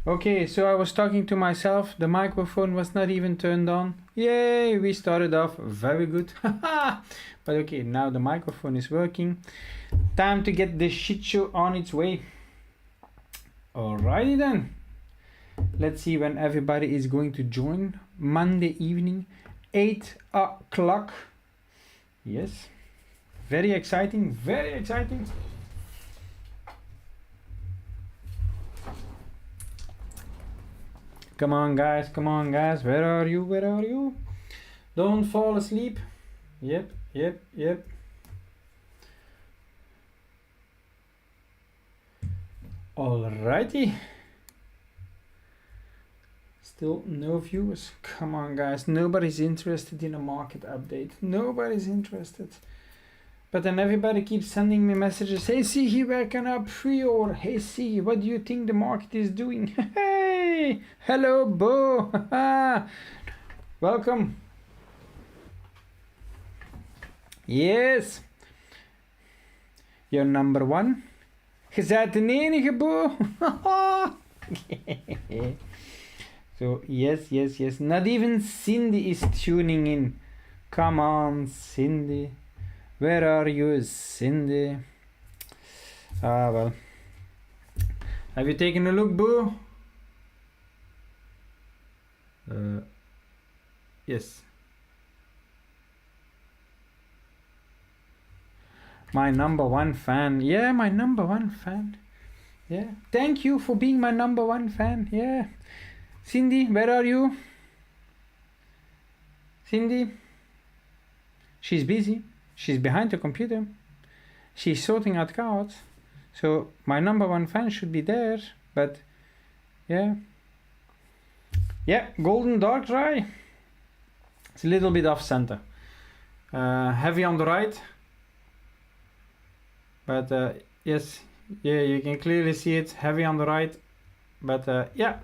Okay, so I was talking to myself. The microphone was not even turned on. Yay, we started off very good. But okay, now the microphone is working. Time to get the shit show on its way. Alrighty then. Let's see when everybody is going to join. Monday evening, 8 o'clock. Yes. Very exciting, very exciting. Come on guys, where are you? Don't fall asleep. Yep. Alrighty. Still no viewers. Come on guys, nobody's interested in a market update. Nobody's interested. But then everybody keeps sending me messages. Hey C, where can I pre-order? Hey C, what do you think the market is doing? Hey, hello Bo. Welcome. Yes. You're number one. Je bent de enige Bo. So yes. Not even Cindy is tuning in. Come on, Cindy. Where are you, Cindy? Ah, well. Have you taken a look, Boo? Yes. My number one fan. Yeah, my number one fan. Yeah. Thank you for being my number one fan. Yeah. Cindy, where are you? Cindy? She's busy. She's behind the computer. She's sorting out cards. So my number one fan should be there. But yeah. Yeah, golden dark dry. It's a little bit off center. Heavy on the right. But yes, yeah, you can clearly see it. Heavy on the right. But yeah.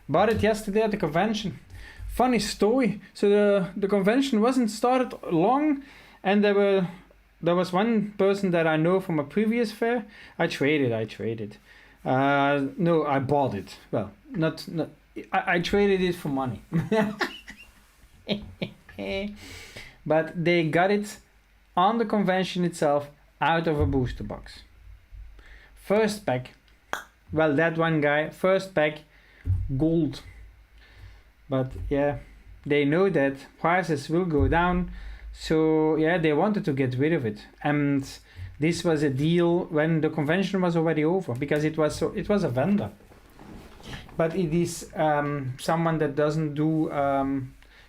Bought it yesterday at the convention. Funny story. So the convention wasn't started long, and there was one person that I know from a previous fair. I traded. No, I bought it. Well, not I traded it for money. But they got it on the convention itself out of a booster box. First pack. Well, that one guy, first pack, gold. But yeah, they know that prices will go down, so yeah, they wanted to get rid of it. And this was a deal when the convention was already over, because it was a vendor. But it is someone that doesn't do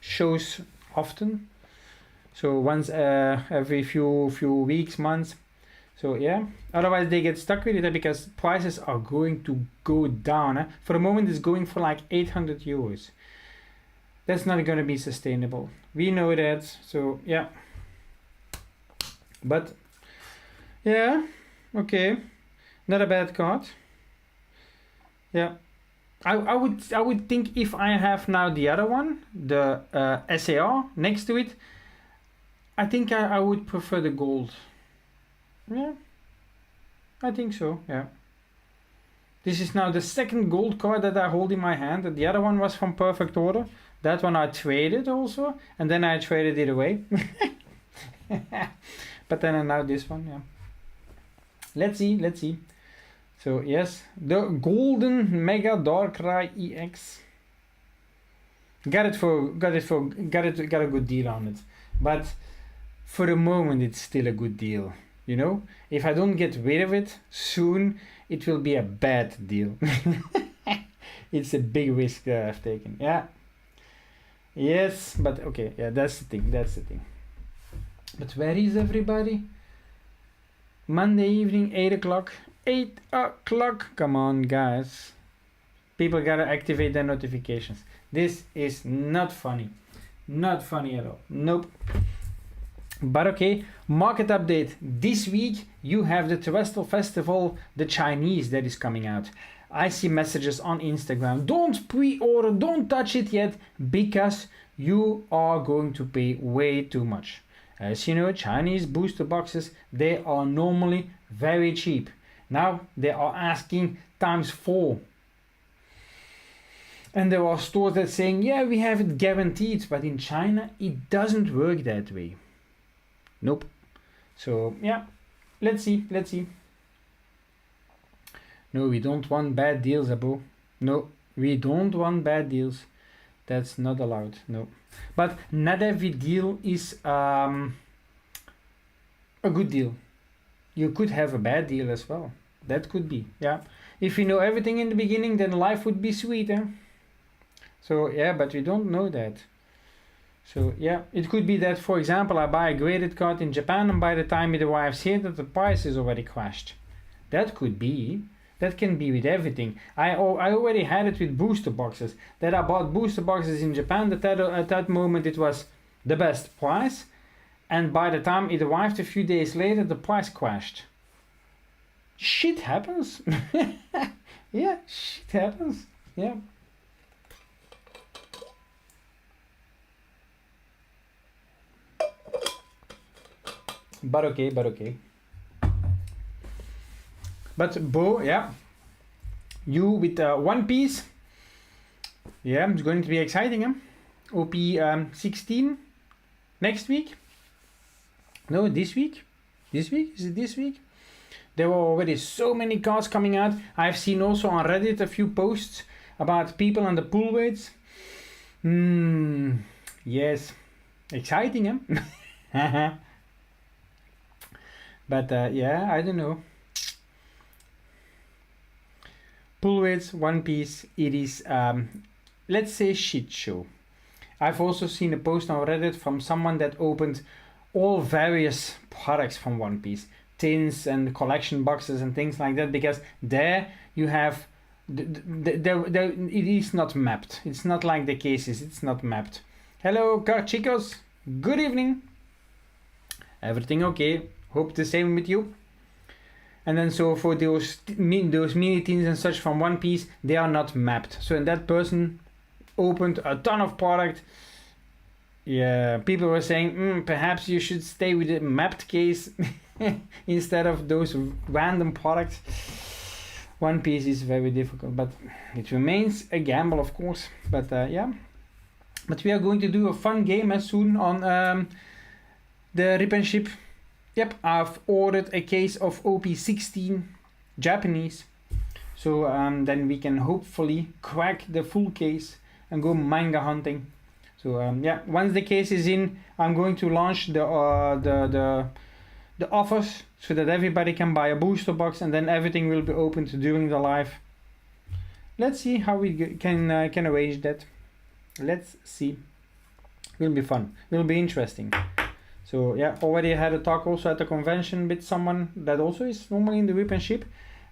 shows often, so once every few weeks, months. So yeah, otherwise they get stuck with it because prices are going to go down. For the moment it's going for like 800 euros. That's not going to be sustainable. We know that. So yeah. But yeah, okay, not a bad card. Yeah, I would think if I have now the other one, the SAR next to it, I think I would prefer the gold. Yeah, I think so. Yeah. This is now the second gold card that I hold in my hand. The other one was from Perfect Order. That one I traded also, and then I traded it away. But then now this one, yeah. Let's see. So yes, the golden Mega Darkrai EX. Got a good deal on it. But for the moment it's still a good deal. You know, if I don't get rid of it soon, it will be a bad deal. It's a big risk that I've taken. Yeah. Yes, but okay, yeah, that's the thing. But where is everybody? Monday evening, 8 o'clock. 8 o'clock. Come on, guys. People gotta activate their notifications. This is not funny. Not funny at all. Nope. But okay, market update. This week you have the Terrestrial Festival, the Chinese, that is coming out. I see messages on Instagram. Don't pre-order, don't touch it yet, because you are going to pay way too much. As you know, Chinese booster boxes, they are normally very cheap. Now they are asking times 4. And there are stores that saying, yeah, we have it guaranteed, but in China it doesn't work that way. Nope. So yeah, let's see. No, we don't want bad deals, Abo. No, we don't want bad deals. That's not allowed. No. But not every deal is a good deal. You could have a bad deal as well. That could be, yeah. If you know everything in the beginning, then life would be sweeter. So yeah, but we don't know that. So yeah, it could be that, for example, I buy a graded card in Japan, and by the time it arrives here, that the price is already crashed. That could be. That can be with everything. I already had it with booster boxes. That I bought booster boxes in Japan. That at that moment it was the best price, and by the time it arrived a few days later, the price crashed. Shit happens. Yeah, shit happens. Yeah. But okay. But Bo, yeah, you with One Piece, yeah, it's going to be exciting, huh? OP 16 next week. No, this week. Is it this week? There were already so many cards coming out. I've seen also on Reddit a few posts about people on the pool weights. Yes, exciting, huh? But yeah, I don't know. Pool weights, One Piece, it is, let's say, shit show. I've also seen a post on Reddit from someone that opened all various products from One Piece, tins and collection boxes and things like that, because there you have, it is not mapped. It's not like the cases, it's not mapped. Hello, chicos, good evening. Everything okay? Hope the same with you. And then so for those mini tins and such from One Piece, they are not mapped. So and that person opened a ton of product. Yeah, people were saying, perhaps you should stay with a mapped case instead of those random products. One Piece is very difficult, but it remains a gamble, of course. But yeah, but we are going to do a fun game as soon on the Rip and Ship. Yep, I've ordered a case of OP16 Japanese, so then we can hopefully crack the full case and go manga hunting. So yeah, once the case is in, I'm going to launch the offers so that everybody can buy a booster box, and then everything will be opened during the live. Let's see how we can arrange that. Let's see. Will be fun. Will be interesting. So yeah, already had a talk also at the convention with someone that also is normally in the Rip and Ship,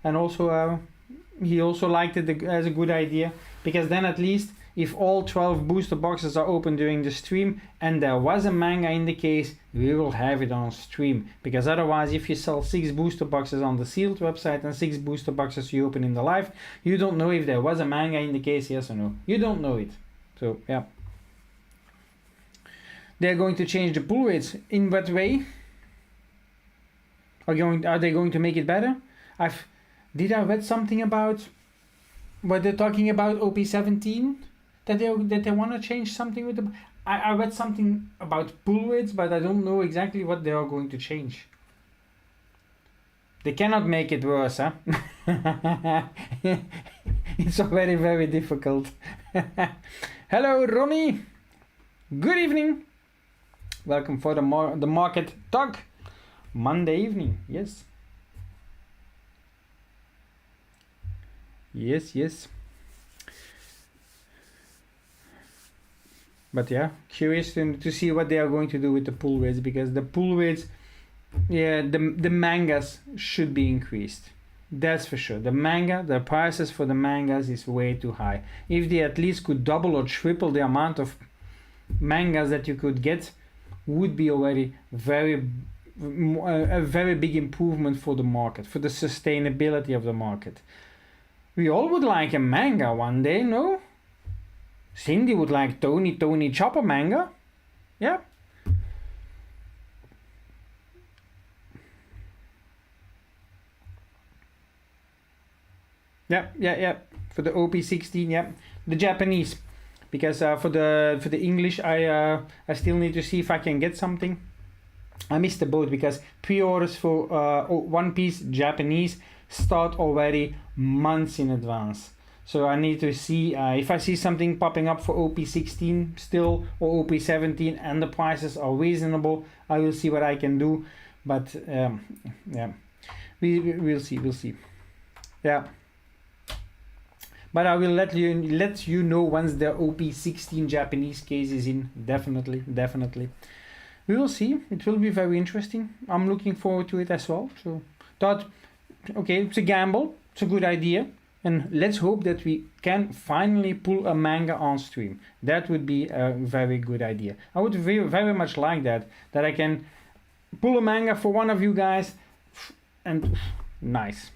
and also he also liked it as a good idea, because then at least if all 12 booster boxes are open during the stream and there was a manga in the case, we will have it on stream, because otherwise if you sell 6 booster boxes on the sealed website and 6 booster boxes you open in the live, you don't know if there was a manga in the case, yes or no. You don't know it. So yeah. They're going to change the pull rates. In what way? Are they going to make it better? Did I read something about what they're talking about OP17? That they want to change something with the. I read something about pull rates, but I don't know exactly what they are going to change. They cannot make it worse, huh? It's already very difficult. Hello, Ronnie. Good evening. Welcome for the market talk. Monday evening, yes. Yes. But yeah, curious to see what they are going to do with the pull rates, because the pull rates, yeah, the mangas should be increased. That's for sure. The prices for the mangas is way too high. If they at least could double or triple the amount of mangas that you could get, would be already a very big improvement for the market, for the sustainability of the market. We all would like a manga one day, no? Cindy would like Tony Chopper manga. Yeah. Yeah. for the OP16. Yeah, the Japanese, because for the English I still need to see if I can get something. I missed the boat because pre-orders for One Piece Japanese start already months in advance. So I need to see if I see something popping up for OP16 still, or OP17, and the prices are reasonable, I will see what I can do. But yeah, we'll see. Yeah. But I will let you know once the OP16 Japanese case is in. Definitely. We will see. It will be very interesting. I'm looking forward to it as well. So thought, okay, it's a gamble. It's a good idea. And let's hope that we can finally pull a manga on stream. That would be a very good idea. I would very much like that I can pull a manga for one of you guys, and nice.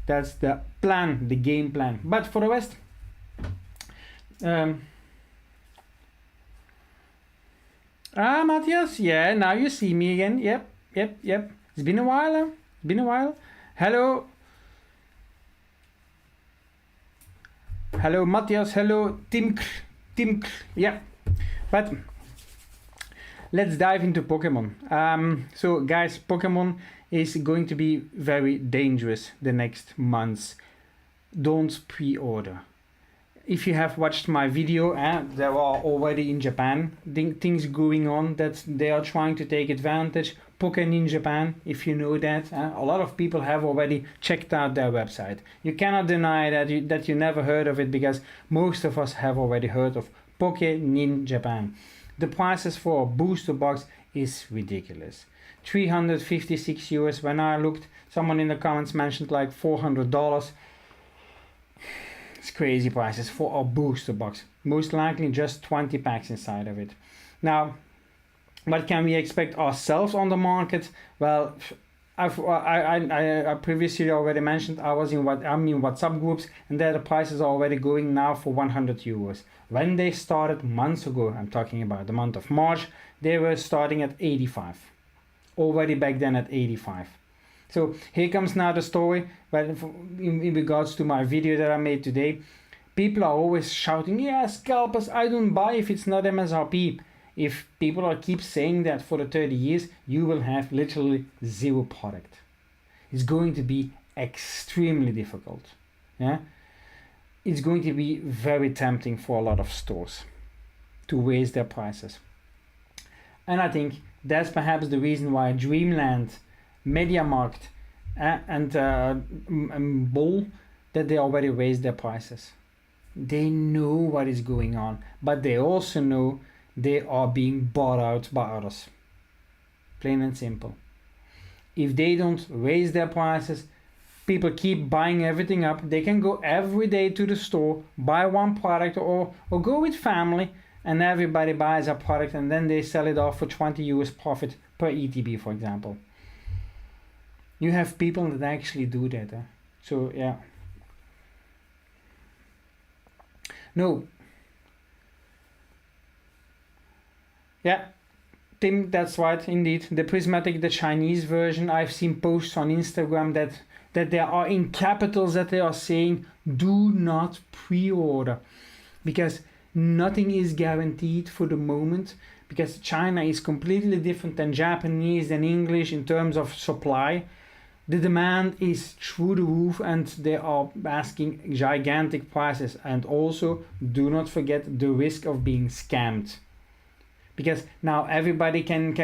That's the plan, the game plan. But for the rest, Matthias, yeah, now you see me again. Yep. It's been a while. Hello, Matthias. Hello, Tim. Yeah, but let's dive into Pokemon. So guys, Pokemon is going to be very dangerous the next months. Don't pre-order. If you have watched my video, there are already in Japan things going on that they are trying to take advantage. Pokken in Japan, if you know that, a lot of people have already checked out their website. You cannot deny that you never heard of it, because most of us have already heard of Pokken in Japan. The prices for a booster box is ridiculous. 356 euros. When I looked, someone in the comments mentioned like $400. It's crazy prices for a booster box. Most likely just 20 packs inside of it. Now, what can we expect ourselves on the market? Well, I previously already mentioned I'm in WhatsApp groups, and there the prices are already going now for 100 euros. When they started months ago, I'm talking about the month of March, they were starting at 85. Already back then at 85. So here comes now the story, but in regards to my video that I made today, people are always shouting, yeah, scalpers, I don't buy if it's not MSRP. If people keep saying that for the 30 years, you will have literally zero product. It's going to be extremely difficult. Yeah, it's going to be very tempting for a lot of stores to raise their prices. And I think that's perhaps the reason why Dreamland, MediaMarkt, and Bol, that they already raised their prices. They know what is going on, but they also know they are being bought out by others. Plain and simple. If they don't raise their prices, people keep buying everything up. They can go every day to the store, buy one product, or go with family, and everybody buys a product, and then they sell it off for 20 euros profit per ETB, for example. You have people that actually do that. So yeah. No. Yeah, Tim, that's right, indeed. The Prismatic, the Chinese version, I've seen posts on Instagram that there are in capitals that they are saying, do not pre-order. Because nothing is guaranteed for the moment, because China is completely different than Japanese and English in terms of supply. The demand is through the roof, and they are asking gigantic prices. And also, do not forget the risk of being scammed. Because now everybody can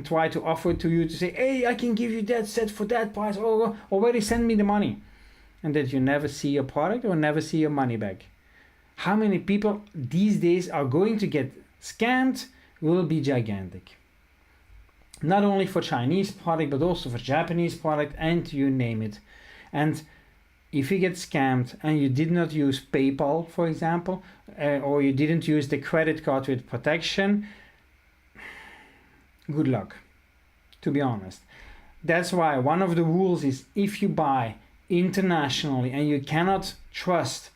try to offer to you to say, hey, I can give you that set for that price, or already send me the money. And that you never see your product or never see your money back. How many people these days are going to get scammed will be gigantic. Not only for Chinese product, but also for Japanese product, and you name it. And if you get scammed and you did not use PayPal, for example, or you didn't use the credit card with protection, good luck, to be honest. That's why one of the rules is, if you buy internationally and you cannot trust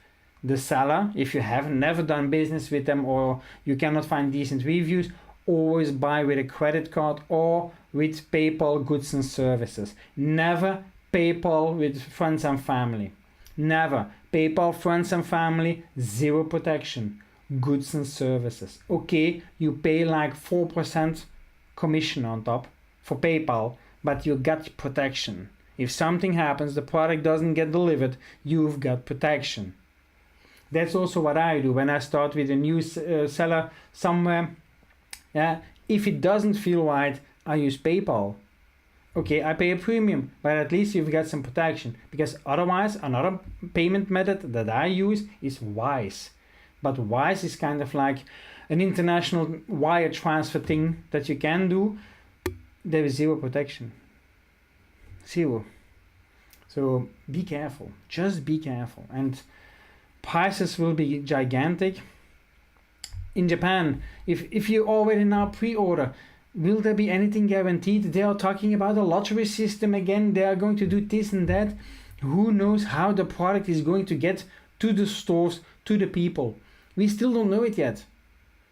the seller, if you have never done business with them or you cannot find decent reviews, always buy with a credit card or with PayPal goods and services. Never PayPal with friends and family. Never. PayPal friends and family, zero protection. Goods and services. Okay, you pay like 4% commission on top for PayPal, but you got protection. If something happens, the product doesn't get delivered, you've got protection. That's also what I do when I start with a new seller somewhere. Yeah, if it doesn't feel right, I use PayPal. Okay, I pay a premium, but at least you've got some protection, because otherwise another payment method that I use is Wise. But Wise is kind of like an international wire transfer thing that you can do. There is zero protection. Zero. So be careful. Just be careful. And prices will be gigantic. In Japan, if you already now pre-order, will there be anything guaranteed? They are talking about a lottery system again. They are going to do this and that. Who knows how the product is going to get to the stores, to the people. We still don't know it yet.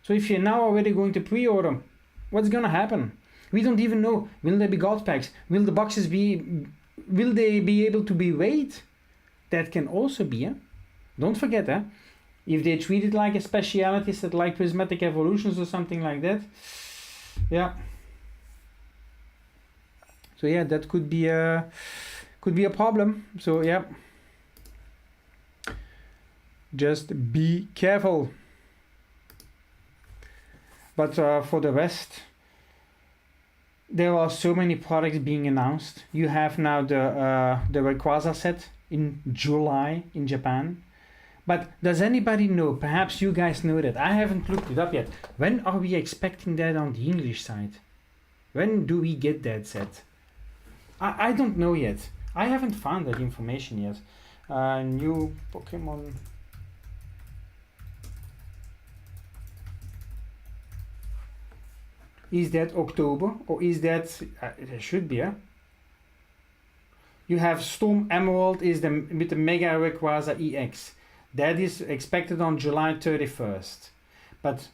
So if you're now already going to pre-order, what's going to happen? We don't even know. Will there be God packs? Will the boxes be... Will they be able to be weighed? That can also be. Don't forget, if they treat it like a specialty set, like Prismatic Evolutions or something like that. Yeah. So yeah, that could be a problem. So yeah. Just be careful. But for the rest, there are so many products being announced. You have now the Rayquaza set in July in Japan. But does anybody know? Perhaps you guys know that. I haven't looked it up yet. When are we expecting that on the English side? When do we get that set? I don't know yet. I haven't found that information yet. New Pokemon. Is that October or is that... it should be, You have Storm Emerald is with the Mega Rayquaza EX. That is expected on July 31st. But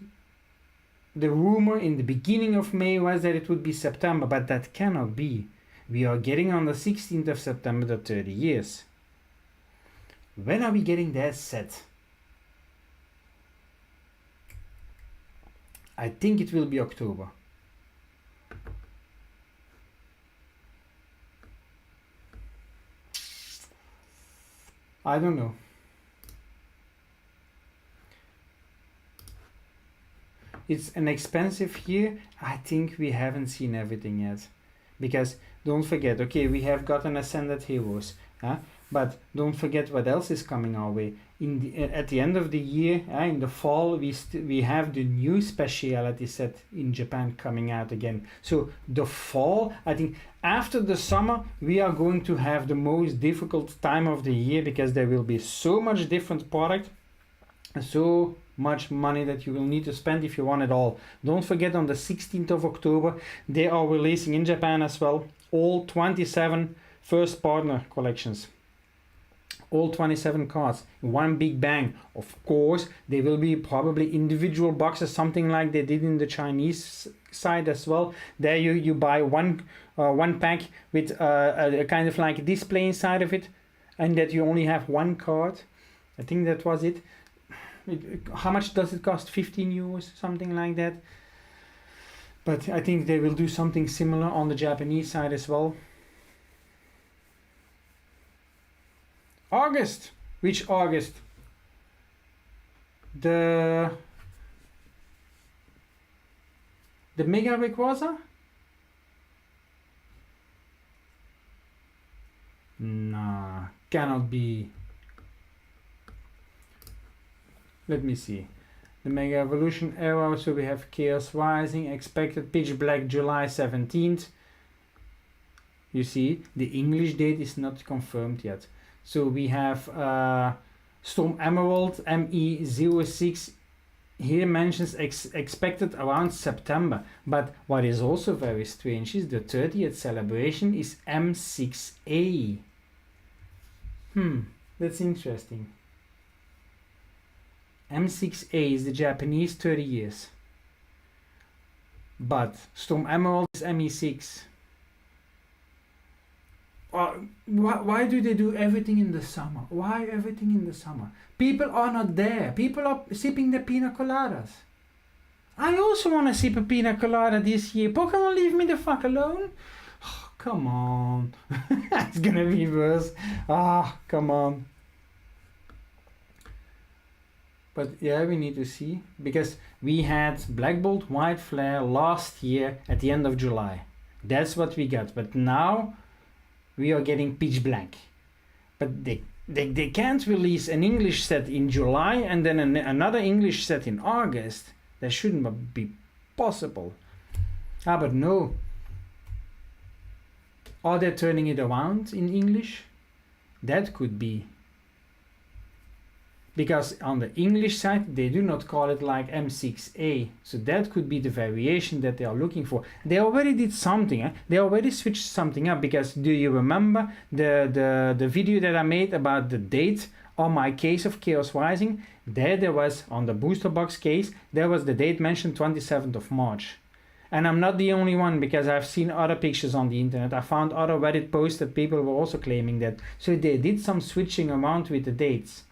the rumor in the beginning of May was that it would be September, but that cannot be. We are getting on the 16th of September the 30 years. When are we getting that set? I think it will be October. I don't know. It's an expensive year. I think we haven't seen everything yet. Because don't forget, okay, we have gotten Ascended Heroes. But don't forget what else is coming our way. At the end of the year, in the fall, we have the new specialty set in Japan coming out again. So the fall, I think after the summer, we are going to have the most difficult time of the year, because there will be so much different product, so much money that you will need to spend if you want it all. Don't forget, on the 16th of October, they are releasing in Japan as well all 27 first partner collections. All 27 cards, one big bang. Of course, they will be probably individual boxes, something like they did in the Chinese side as well. There you buy one pack with a kind of like display inside of it, and that you only have one card. I think that was it. How much does it cost? 15 euros, something like that. But I think they will do something similar on the Japanese side as well. August. Which August? The Mega Rayquaza? Nah, cannot be. Let me see. The Mega Evolution era, so we have Chaos Rising, expected Pitch Black July 17th. You see, the English date is not confirmed yet. So we have Storm Emerald ME06 here mentions expected around September. But what is also very strange is the 30th celebration is M6A. That's interesting. M6A is the Japanese 30 years. But Storm Emerald is ME6. why do they do everything in the summer? Why everything in the summer? People are not there. People are sipping the pina coladas. I also want to sip a pina colada this year. Pokemon, leave me the fuck alone. Oh, come on. It's gonna be worse. Come on. But yeah, we need to see, because we had Black Bolt, White Flare last year at the end of July. That's what we got. But now we are getting Pitch Black. But they can't release an English set in July and then another English set in August. That shouldn't be possible. But no. Are they turning it around in English? That could be. Because on the English side, they do not call it like M6A. So that could be the variation that they are looking for. They already did something. They already switched something up. Because do you remember the video that I made about the date on my case of Chaos Rising? There was, on the booster box case, there was the date mentioned 27th of March. And I'm not the only one, because I've seen other pictures on the internet. I found other Reddit posts that people were also claiming that. So they did some switching around with the dates.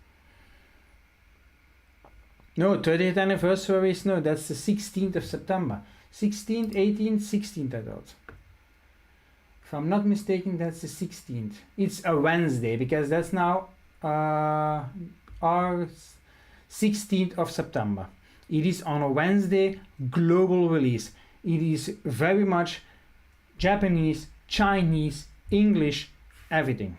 No, 30th anniversary is, no, that's the 16th of September. 16th, 18th, 16th, I thought. If I'm not mistaken, that's the 16th. It's a Wednesday, because that's now our 16th of September. It is on a Wednesday, global release. It is very much Japanese, Chinese, English, everything.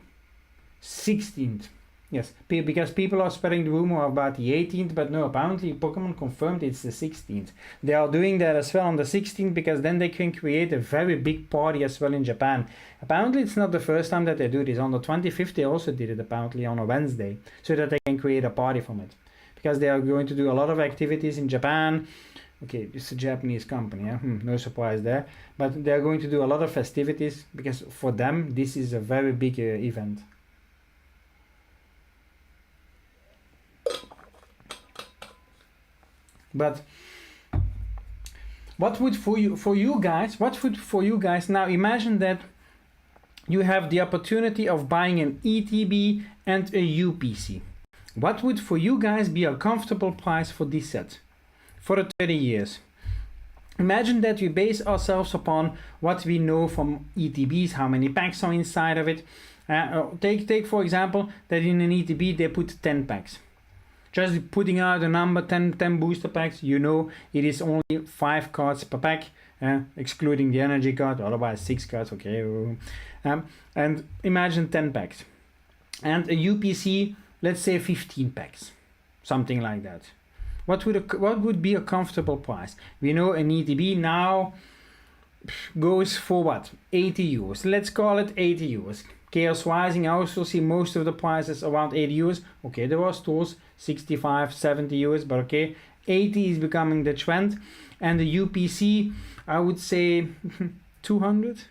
16th. Yes, because people are spreading the rumor about the 18th, but no, apparently Pokemon confirmed it's the 16th. They are doing that as well on the 16th, because then they can create a very big party as well in Japan. Apparently it's not the first time that they do this. On the 25th they also did it, apparently on a Wednesday, so that they can create a party from it. Because they are going to do a lot of activities in Japan. Okay, it's a Japanese company, yeah? No surprise there. But they are going to do a lot of festivities, because for them this is a very big event. But what would for you guys now, imagine that you have the opportunity of buying an ETB and a UPC. What would for you guys be a comfortable price for this set for the 30 years? Imagine that we base ourselves upon what we know from ETBs, how many packs are inside of it. Take for example that in an ETB they put 10 packs. Just putting out a number, 10 booster packs, you know it is only 5 cards per pack, excluding the energy card, otherwise 6 cards, okay. And imagine 10 packs. And a UPC, let's say 15 packs, something like that. What would be a comfortable price? We know an ETB now goes for what? 80 euros. Let's call it 80 euros. Chaos Rising, I also see most of the prices around 80 euros. Okay, there are stores 65, 70 euros, but okay, 80 is becoming the trend. And the UPC, I would say 200.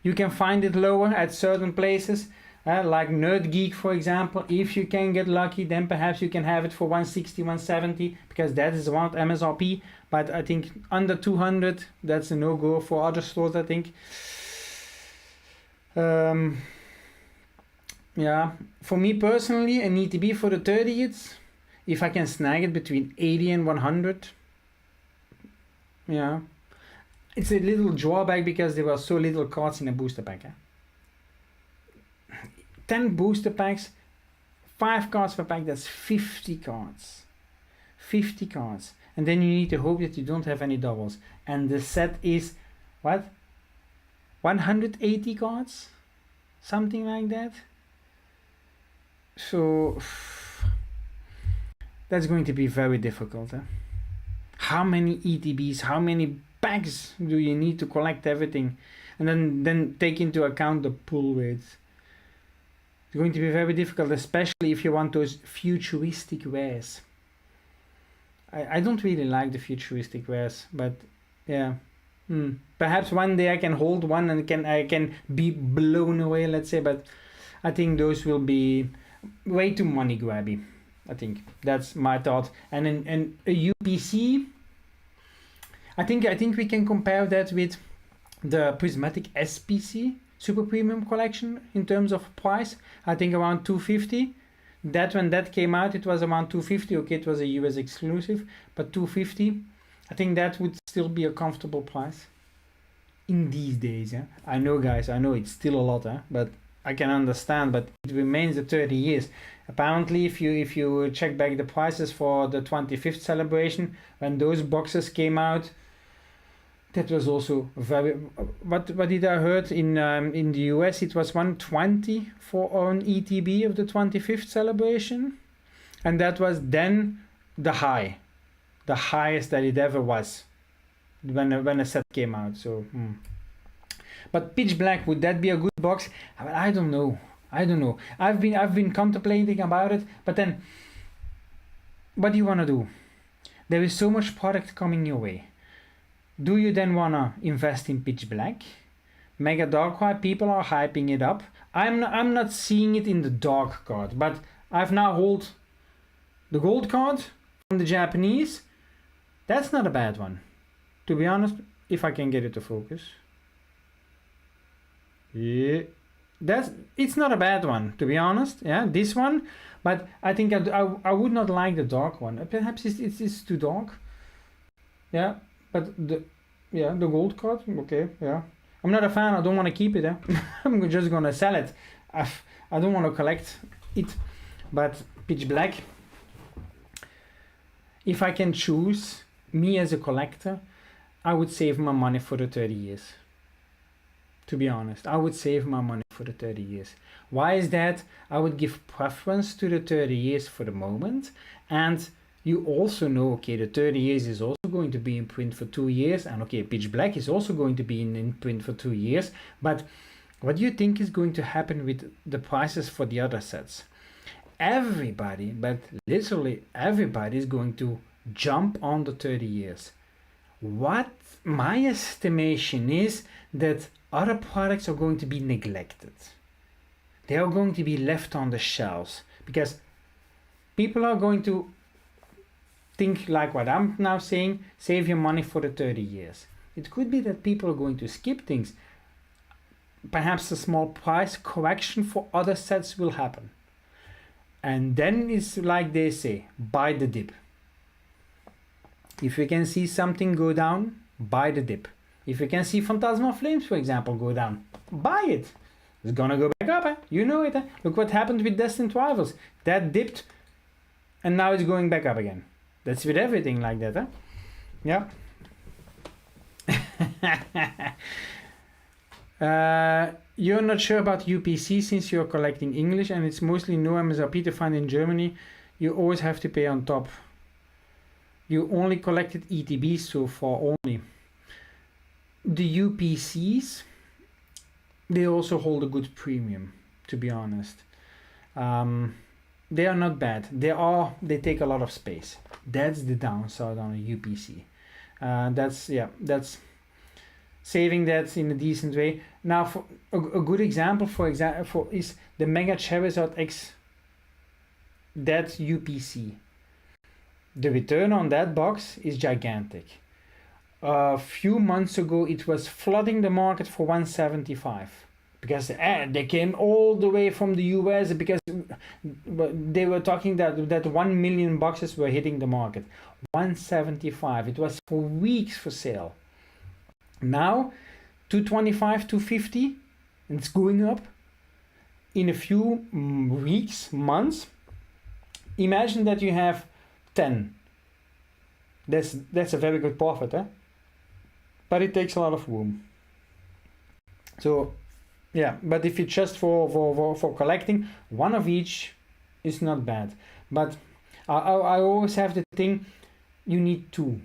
You can find it lower at certain places, like Nerd Geek, for example. If you can get lucky, then perhaps you can have it for 160, 170, because that is around MSRP. But I think under 200, that's a no-go for other stores, I think. Yeah, for me personally, an ETB for the 30th, if I can snag it between 80 and 100, yeah. It's a little drawback because there were so little cards in a booster pack. 10 booster packs, 5 cards per pack, that's 50 cards. 50 cards. And then you need to hope that you don't have any doubles. And the set is, what? 180 cards? Something like that. So that's going to be very difficult. How many ETBs, how many packs do you need to collect everything? And then take into account the pull rates. It's going to be very difficult, especially if you want those futuristic wares. I don't really like the futuristic wares, but yeah. Perhaps one day I can hold one and I can be blown away, let's say, but I think those will be way too money grabby. I think that's my thought. And a UPC, I think we can compare that with the prismatic SPC. super premium collection in terms of price. I think around 250. That when that came out, it was around 250. Okay, it was a US exclusive, but 250. I think that would still be a comfortable price in these days. Yeah, I know, guys. I know it's still a lot, but I can understand. But it remains the 30 years. Apparently, if you check back the prices for the 25th celebration, when those boxes came out, that was also very. What did I heard in the US? It was 120 for an ETB of the 25th celebration, and that was then the highest that it ever was when a set came out. So, but Pitch Black, would that be a good box? I don't know. I've been contemplating about it, but then, what do you want to do? There is so much product coming your way. Do you then want to invest in Pitch Black? Mega Darkrai, people are hyping it up. I'm not seeing it in the dark card, but I've now hold the gold card from the Japanese. That's not a bad one, to be honest, if I can get it to focus. Yeah, it's not a bad one, to be honest. Yeah, this one, but I think I would not like the dark one. Perhaps it's too dark. Yeah. But the gold card, okay, yeah. I'm not a fan, I don't want to keep it. I'm just going to sell it. I don't want to collect it. But Pitch Black, if I can choose, me as a collector, I would save my money for the 30 years. To be honest, I would save my money for the 30 years. Why is that? I would give preference to the 30 years for the moment. And you also know, okay, the 30 years is also going to be in print for 2 years, and okay, Pitch Black is also going to be in print for 2 years, but what do you think is going to happen with the prices for the other sets? Everybody, but literally everybody, is going to jump on the 30 years. What my estimation is that other products are going to be neglected. They are going to be left on the shelves, because people are going to think like what I'm now saying, save your money for the 30 years. It could be that people are going to skip things. Perhaps a small price correction for other sets will happen. And then it's like they say, buy the dip. If you can see something go down, buy the dip. If you can see Phantasma Flames, for example, go down, buy it. It's gonna go back up, you know it. Look what happened with Destined Rivals. That dipped and now it's going back up again. That's with everything like that, Yeah. You're not sure about UPC since you're collecting English and it's mostly no MSRP to find in Germany. You always have to pay on top. You only collected ETBs so far only. The UPCs, they also hold a good premium, to be honest. They are not bad. They take a lot of space. That's the downside on a UPC. That's saving that in a decent way. Now, for a good example, is the Mega Charizard X. That UPC. The return on that box is gigantic. A few months ago, it was flooding the market for 175. Because they came all the way from the US, because they were talking that 1 million boxes were hitting the market. 175. It was for weeks for sale. Now 225, 250, and it's going up in a few weeks, months. Imagine that you have 10. That's a very good profit, but it takes a lot of room. So yeah, but if it's just for collecting, one of each is not bad. But I always have the thing, you need two.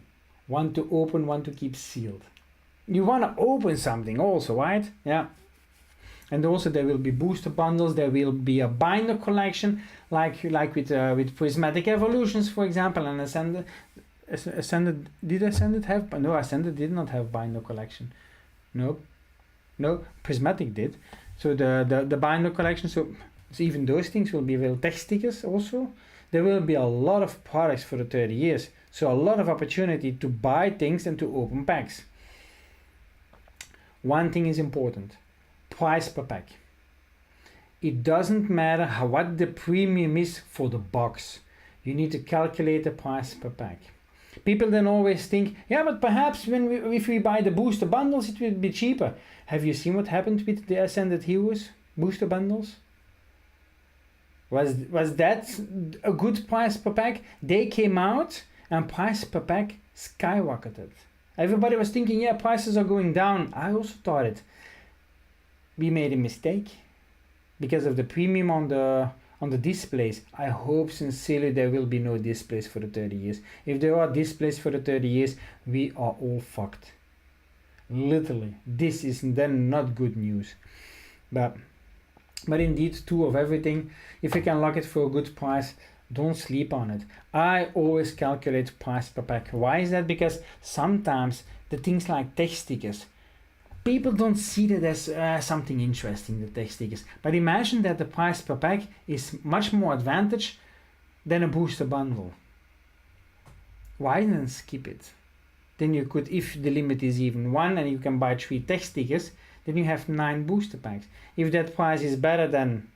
One to open, one to keep sealed. You want to open something also, right? Yeah. And also there will be booster bundles, there will be a binder collection, like with Prismatic Evolutions, for example, and Ascended did Ascended have? No, Ascended did not have binder collection. No, Prismatic did. So the binder collection, so even those things will be real tech stickers also. There will be a lot of products for the 30 years. So a lot of opportunity to buy things and to open packs. One thing is important. price per pack. It doesn't matter what the premium is for the box. You need to calculate the price per pack. People then always think, yeah, but perhaps if we buy the booster bundles, it will be cheaper. Have you seen what happened with the Ascended Heroes booster bundles? Was that a good price per pack? They came out and price per pack skyrocketed. Everybody was thinking, yeah, prices are going down. I also thought it. We made a mistake because of the premium on the displays. I hope sincerely there will be no displays for the 30 years. If there are displays for the 30 years, we are all fucked. Literally, this is then not good news. But indeed, two of everything. If you can lock it for a good price, don't sleep on it. I always calculate price per pack. Why is that? Because sometimes the things like text stickers, people don't see that as something interesting, the text stickers. But imagine that the price per pack is much more advantage than a booster bundle. Why then skip it? Then you could, if the limit is even 1 and you can buy 3 text stickers, then you have 9 booster packs. If that price is better than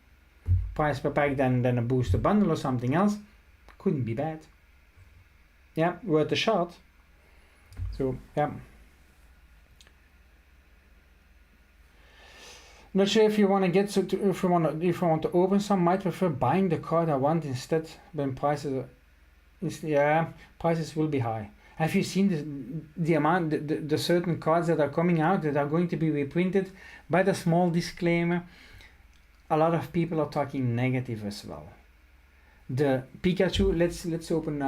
price per pack than a booster bundle or something else, couldn't be bad. Yeah, worth a shot. So yeah. Not sure if you want to get if you want to open some. Might prefer buying the card I want instead when prices prices will be high. Have you seen the amount, the certain cards that are coming out that are going to be reprinted? By the small disclaimer, a lot of people are talking negative as well. The Pikachu, let's open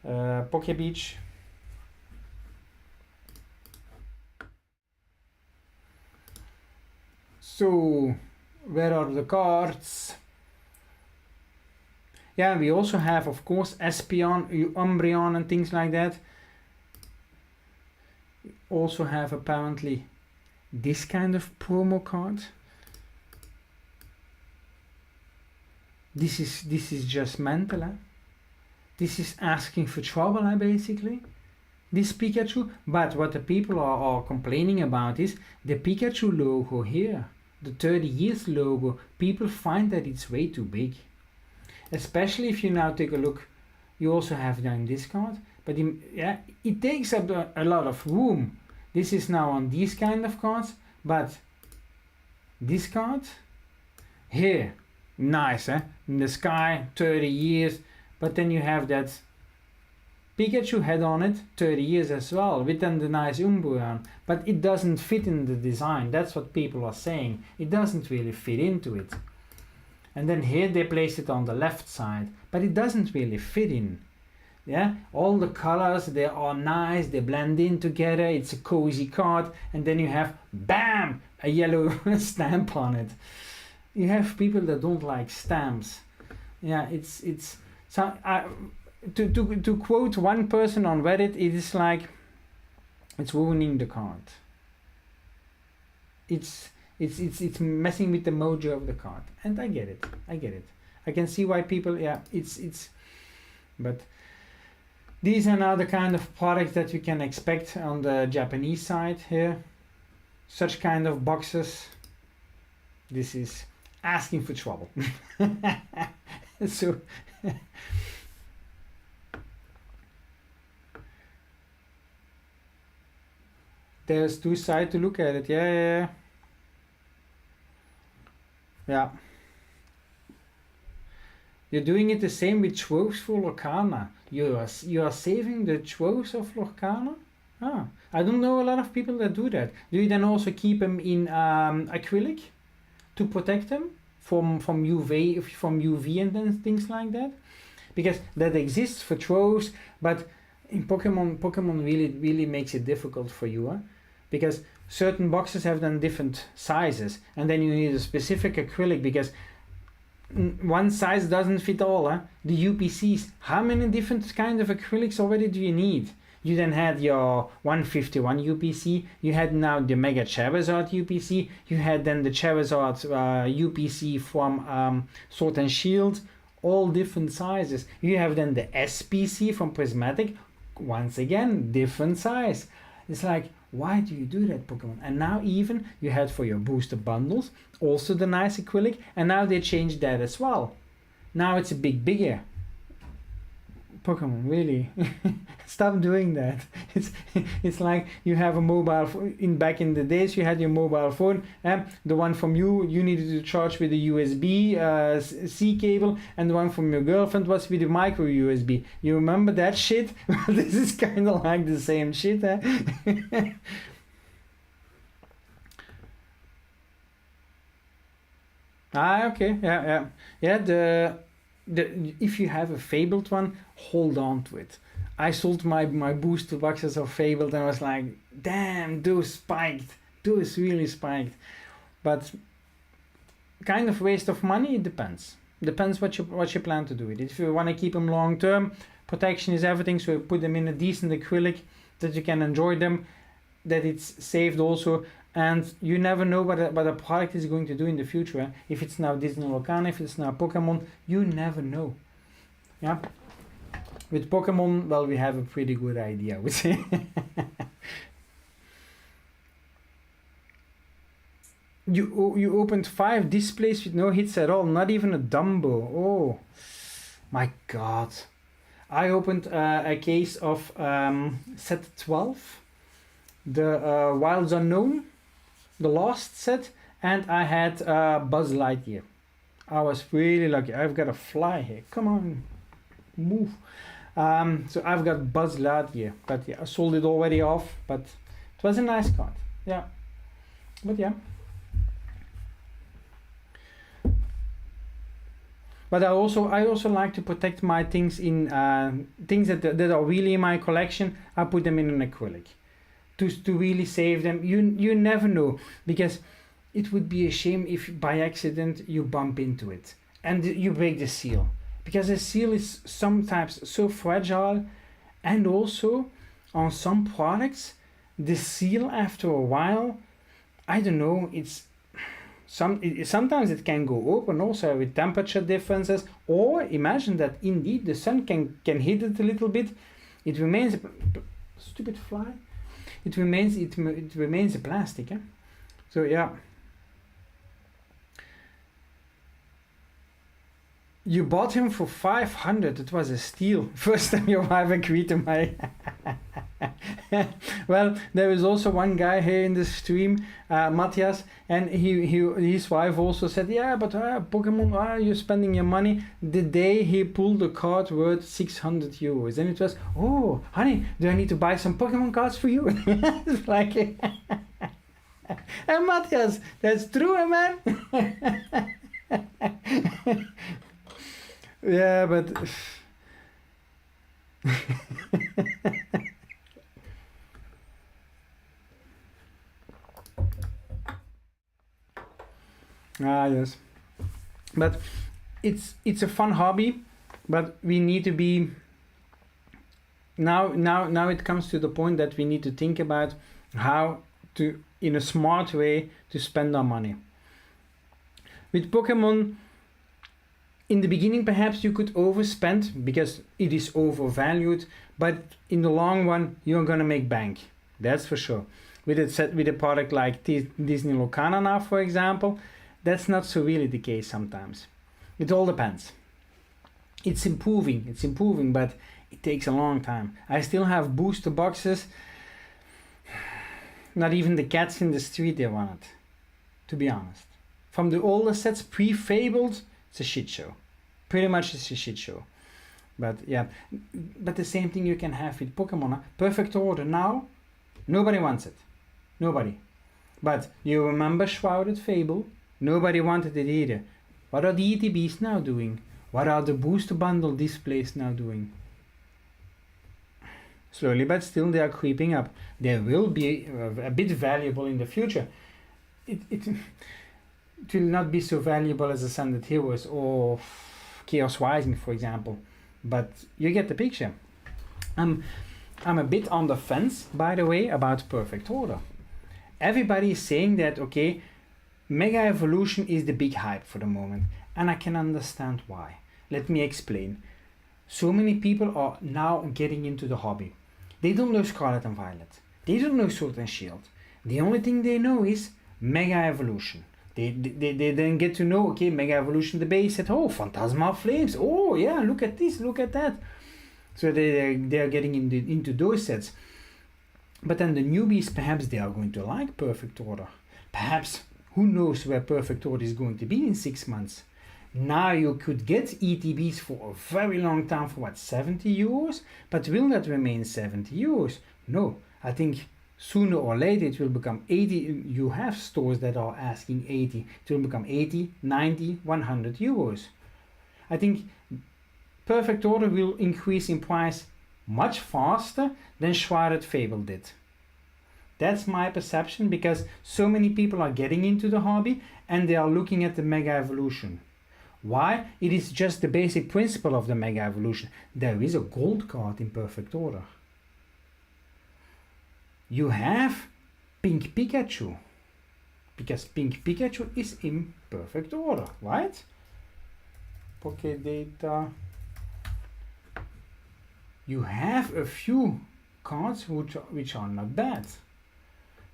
Poké Beach. So, where are the cards? Yeah, we also have, of course, Espeon, Umbreon and things like that. We also have apparently this kind of promo card. This is just mental, eh? This is asking for trouble, basically. This Pikachu. But what the people are complaining about is the Pikachu logo here. The 30 years logo. People find that it's way too big. Especially if you now take a look, you also have then this card, but it takes up a lot of room. This is now on these kind of cards, but this card here, nice, eh? In the sky, 30 years, but then you have that Pikachu head on it, 30 years as well, with then the nice Umbreon, but it doesn't fit in the design. That's what people are saying. It doesn't really fit into it. And then here they place it on the left side, but it doesn't really fit in. Yeah, all the colors, they are nice, they blend in together, it's a cozy card, and then you have, bam, a yellow stamp on it. You have people that don't like stamps. Yeah, it's so to quote one person on Reddit, it is like, it's ruining the card. It's messing with the mojo of the card, and I get it. I can see why people, but these are now the kind of products that you can expect on the Japanese side here. Such kind of boxes. This is asking for trouble. So there's two sides to look at it. Yeah. You're doing it the same with Troves for Lorcana. You are saving the Troves of Lorcana? I don't know a lot of people that do that. Do you then also keep them in acrylic to protect them from UV and then things like that? Because that exists for Troves, but in Pokemon really makes it difficult for you, huh? Because certain boxes have then different sizes, and then you need a specific acrylic because one size doesn't fit all. Huh? The UPCs, how many different kind of acrylics already do you need? You then had your 151 UPC, you had now the Mega Charizard UPC, you had then the Charizard UPC from Sword and Shield, all different sizes. You have then the SPC from Prismatic, once again, different size. It's like, Why do you do that, Pokemon? And now even you had for your booster bundles also the nice acrylic, and now they changed that as well. Now it's a bit bigger. Pokemon, really? Stop doing that. It's like you have a mobile phone. Back in the days you had your mobile phone, the one from you needed to charge with a USB C cable, and the one from your girlfriend was with a micro USB. You remember that shit? This is kind of like the same shit, eh? Okay, yeah. If you have a fabled one, hold on to it. I sold my booster boxes of fabled and I was like, damn, those spiked. Those really spiked. But kind of waste of money, it depends. Depends what you plan to do with it. If you want to keep them long term, protection is everything, so you put them in a decent acrylic that you can enjoy them, that it's saved also. And you never know what a product is going to do in the future. Eh? If it's now Disney Locana, if it's now Pokemon, you never know. Yeah. With Pokemon, well, we have a pretty good idea, I would say. You opened 5 displays with no hits at all, not even a Dumbo. Oh, my God. I opened a case of set 12, the Wilds Unknown, the last set, and I had Buzz Lightyear. I was really lucky. I've got a fly here. Come on, move. So I've got Buzz Lightyear, but yeah, I sold it already off. But it was a nice card. Yeah, but yeah. But I also like to protect my things in things that are really in my collection. I put them in an acrylic. To really save them. You never know, because it would be a shame if by accident you bump into it and you break the seal, because the seal is sometimes so fragile, and also on some products the seal after a while, I don't know, sometimes it can go open also with temperature differences, or imagine that indeed the sun can hit it a little bit, it remains stupid fly. It remains a plastic, eh? So yeah. You bought him for 500. It was a steal. First time your wife agreed to my. Well, there is also one guy here in the stream, Matthias, and his wife also said, yeah, but Pokemon, you're spending your money. The day he pulled the card worth 600 euros, and it was, oh, honey, do I need to buy some Pokemon cards for you? It's like, and Matthias, that's true, man. Yeah, but. Yes, but it's a fun hobby, but we need to be now it comes to the point that we need to think about how to, in a smart way, to spend our money. With Pokemon, in the beginning perhaps you could overspend because it is overvalued, but in the long run you're gonna make bank, that's for sure. With a product like Disney Locana now, for example, that's not so really the case sometimes. It all depends. It's improving, but it takes a long time. I still have booster boxes. Not even the cats in the street they want it, to be honest. From the older sets, pre-fabled, it's a shit show. Pretty much it's a shit show. But yeah, but the same thing you can have with Pokemon. Perfect Order now, nobody wants it. Nobody. But you remember Shrouded Fable? Nobody wanted it either. What are the ETBs now doing? What are the booster bundle displays now doing? Slowly but still they are creeping up. They will be a bit valuable in the future. It will not be so valuable as Ascended Heroes or Chaos Rising, for example. But you get the picture. I'm a bit on the fence, by the way, about Perfect Order. Everybody is saying that, okay, Mega Evolution is the big hype for the moment, and I can understand why. Let me explain. So many people are now getting into the hobby. They don't know Scarlet and Violet. They don't know Sword and Shield. The only thing they know is Mega Evolution. They then get to know, okay, Mega Evolution, the base set, oh, Phantasmal Flames, oh yeah, look at this, look at that. So they are getting into those sets. But then the newbies, perhaps they are going to like Perfect Order. Perhaps, who knows where Perfect Order is going to be in 6 months. Now you could get ETBs for a very long time for what, 70 euros? But will that remain 70 euros? No, I think sooner or later it will become 80. You have stores that are asking 80. It will become 80, 90, 100 euros. I think Perfect Order will increase in price much faster than Shrouded Fable did. That's my perception, because so many people are getting into the hobby and they are looking at the Mega Evolution. Why? It is just the basic principle of the Mega Evolution. There is a gold card in Perfect Order. You have Pink Pikachu, because Pink Pikachu is in Perfect Order, right? Pocket data. You have a few cards which are not bad,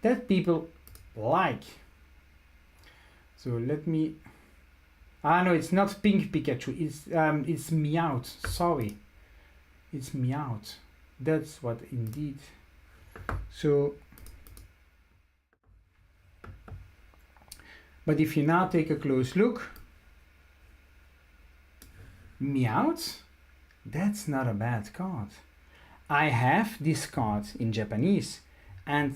that people like. So let me... no, it's not Pink Pikachu, it's Meowth, sorry. It's Meowth, that's what indeed. So, but if you now take a close look, Meowth, that's not a bad card. I have this card in Japanese and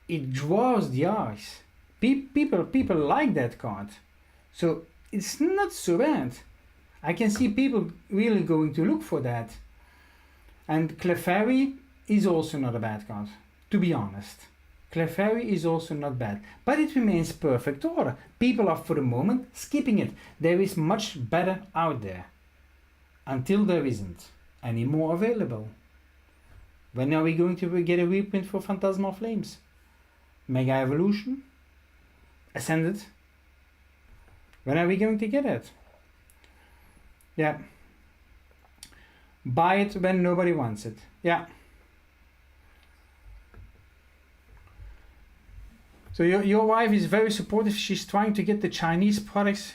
it draws the eyes. People like that card. So it's not so bad. I can see people really going to look for that. And Clefairy is also not a bad card, to be honest. Clefairy is also not bad, but it remains Perfect Order. People are for the moment skipping it. There is much better out there. Until there isn't any more available. When are we going to get a reprint for Phantasmal Flames? Mega Evolution? Ascended? When are we going to get it? Yeah. Buy it when nobody wants it. Yeah. So your wife is very supportive. She's trying to get the Chinese products.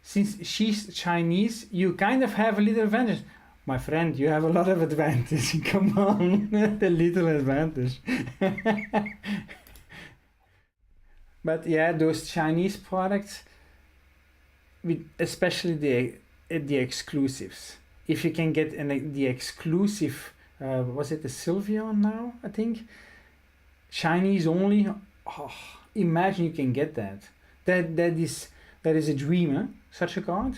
Since she's Chinese, you kind of have a little advantage. My friend, you have a lot of advantage. Come on, a little advantage. But yeah, those Chinese products, with especially the exclusives. If you can get the exclusive, was it the Sylveon now? I think Chinese only. Oh, imagine you can get that. That is a dream, huh? Such a card.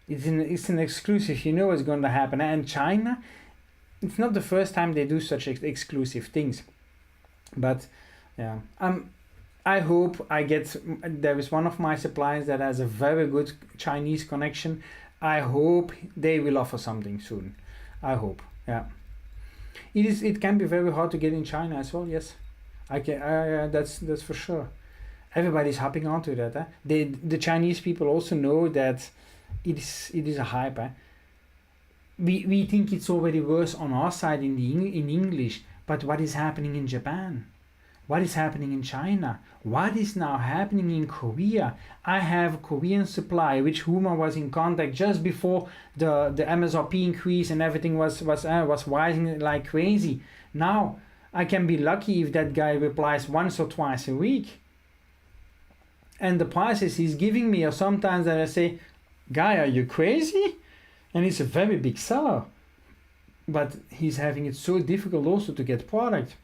It's an exclusive. You know what's going to happen. And China, it's not the first time they do such exclusive things. But yeah, I hope I get. There is one of my suppliers that has a very good Chinese connection. I hope they will offer something soon. I hope. Yeah. It can be very hard to get in China as well. Yes, I can. That's for sure. Everybody's hopping onto that. Huh? The Chinese people also know that it is a hype. Huh? We think it's already worse on our side in English, but what is happening in Japan? What is happening in China? What is now happening in Korea? I have a Korean supply which whom I was in contact just before the MSRP increase and everything was rising like crazy. Now I can be lucky if that guy replies once or twice a week. And the prices he's giving me are sometimes that I say, guy, are you crazy? And he's a very big seller. But he's having it so difficult also to get product.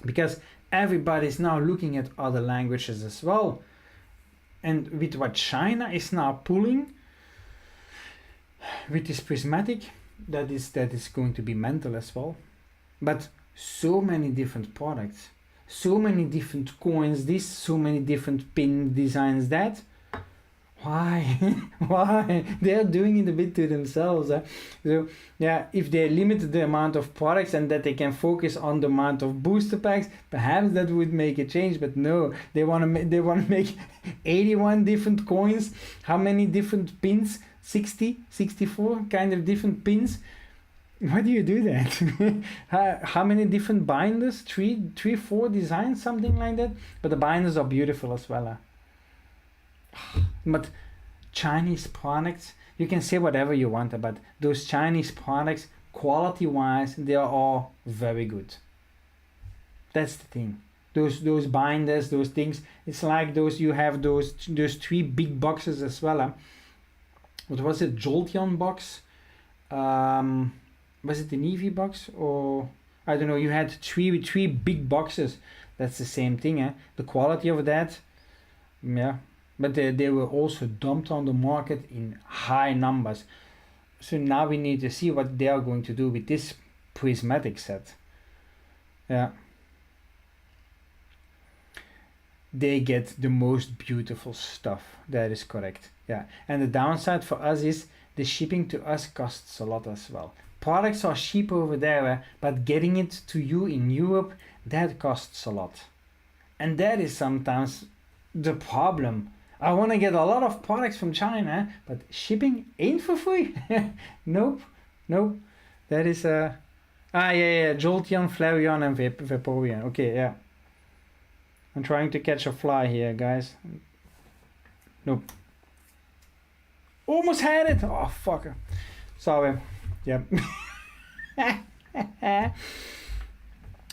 Because everybody is now looking at other languages as well. And with what China is now pulling, with this prismatic, that is going to be mental as well. But so many different products. So many different coins, this, so many different pin designs, that. Why? Why? They're doing it a bit to themselves. So yeah, if they limit the amount of products and that they can focus on the amount of booster packs, perhaps that would make a change. But no, they want to make 81 different coins. How many different pins? 60, 64 kind of different pins. Why do you do that? How many different binders? Three, 4 designs, something like that. But the binders are beautiful as well. But Chinese products, you can say whatever you want about those Chinese products. Quality-wise, they are all very good. That's the thing. Those binders, those things. It's like those. You have those 3 big boxes as well. What was it? Jolteon box. Was it an Eevee box, or I don't know? You had three big boxes. That's the same thing. The quality of that, yeah. But they were also dumped on the market in high numbers. So now we need to see what they are going to do with this prismatic set. Yeah. They get the most beautiful stuff. That is correct. Yeah. And the downside for us is the shipping to us costs a lot as well. Products are cheap over there, but getting it to you in Europe, that costs a lot. And that is sometimes the problem. I want to get a lot of products from China, but shipping ain't for free. Nope. That is Jolteon, Flareon, and Vaporeon. Okay, yeah. I'm trying to catch a fly here, guys. Nope. Almost had it. Oh, fucker. Sorry. Yeah.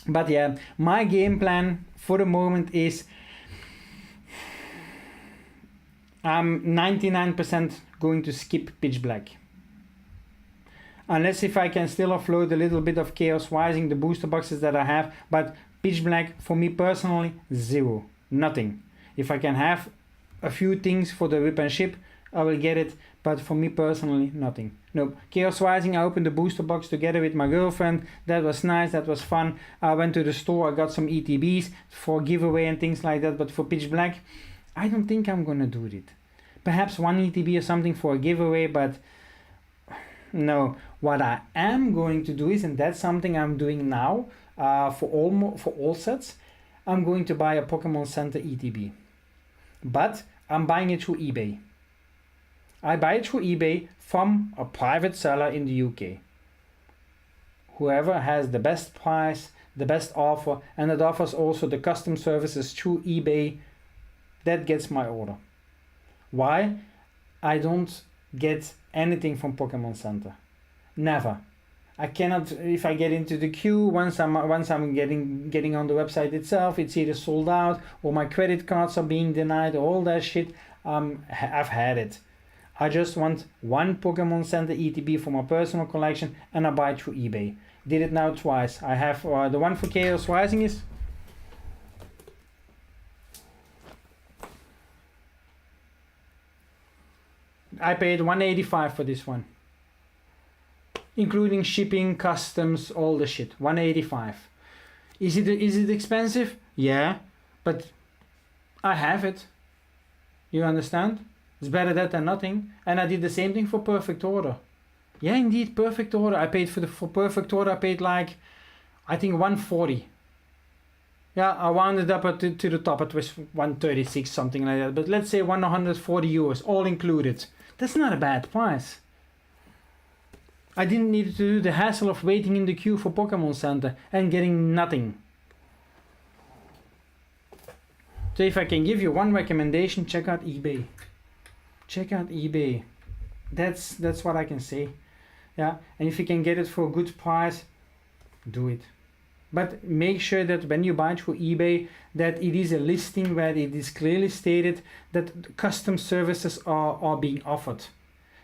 But yeah, my game plan for the moment is I'm 99% going to skip Pitch Black. Unless if I can still offload a little bit of Chaos Rising, the booster boxes that I have, but Pitch Black for me personally, 0. Nothing. If I can have a few things for the Rip and Ship, I will get it, but for me personally, nothing. Nope. Chaos Rising, I opened the booster box together with my girlfriend. That was nice, that was fun. I went to the store, I got some ETBs for giveaway and things like that, but for Pitch Black, I don't think I'm gonna do it. Perhaps 1 ETB or something for a giveaway, but no. What I am going to do is, and that's something I'm doing now, for all sets, I'm going to buy a Pokémon Center ETB. But I'm buying it through eBay. I buy it through eBay from a private seller in the UK. Whoever has the best price, the best offer, and it offers also the custom services through eBay, that gets my order. Why? I don't get anything from Pokémon Center. Never. I cannot. If I get into the queue, once I'm getting on the website itself, it's either sold out or my credit cards are being denied, all that shit. I've had it. I just want 1 Pokémon Center ETB for my personal collection, and I buy it through eBay. Did it now twice. I have the one for Chaos Rising is. I paid $185 for this one, including shipping, customs, all the shit. $185. Is it expensive? Yeah, but I have it. You understand? It's better that than nothing. And I did the same thing for Perfect Order. Yeah, indeed, Perfect Order. I paid for Perfect Order. I paid like, I think $140. Yeah, I wound it up to the top. It was 136, something like that. But let's say €140, all included. That's not a bad price. I didn't need to do the hassle of waiting in the queue for Pokémon Center and getting nothing. So if I can give you one recommendation, check out eBay. Check out eBay. That's what I can say. Yeah, and if you can get it for a good price, do it. But make sure that when you buy through eBay, that it is a listing where it is clearly stated that custom services are being offered.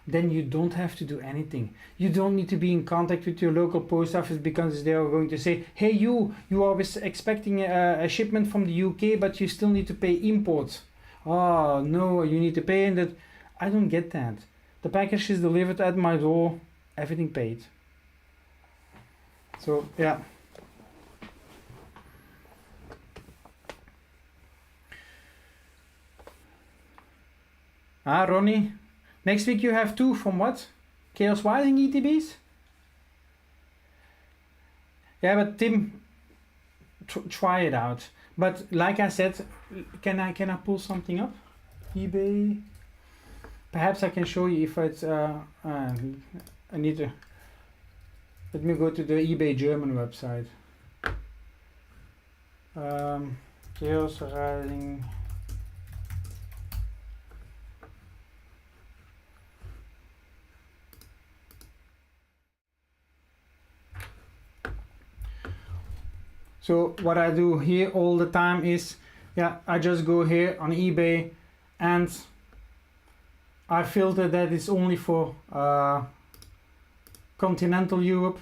Then you don't have to do anything. You don't need to be in contact with your local post office because they are going to say, hey, you are expecting a shipment from the UK, but you still need to pay import. Oh, no, you need to pay, and that. I don't get that. The package is delivered at my door, everything paid. So, yeah. Ronnie, next week you have 2 from what? Chaos Rising ETBs? Yeah, but Tim, try it out. But like I said, can I pull something up? eBay. Perhaps I can show you if it's. I need to. Let me go to the eBay German website. Chaos Rising. So what I do here all the time is, I just go here on eBay and I filter that it's only for continental Europe,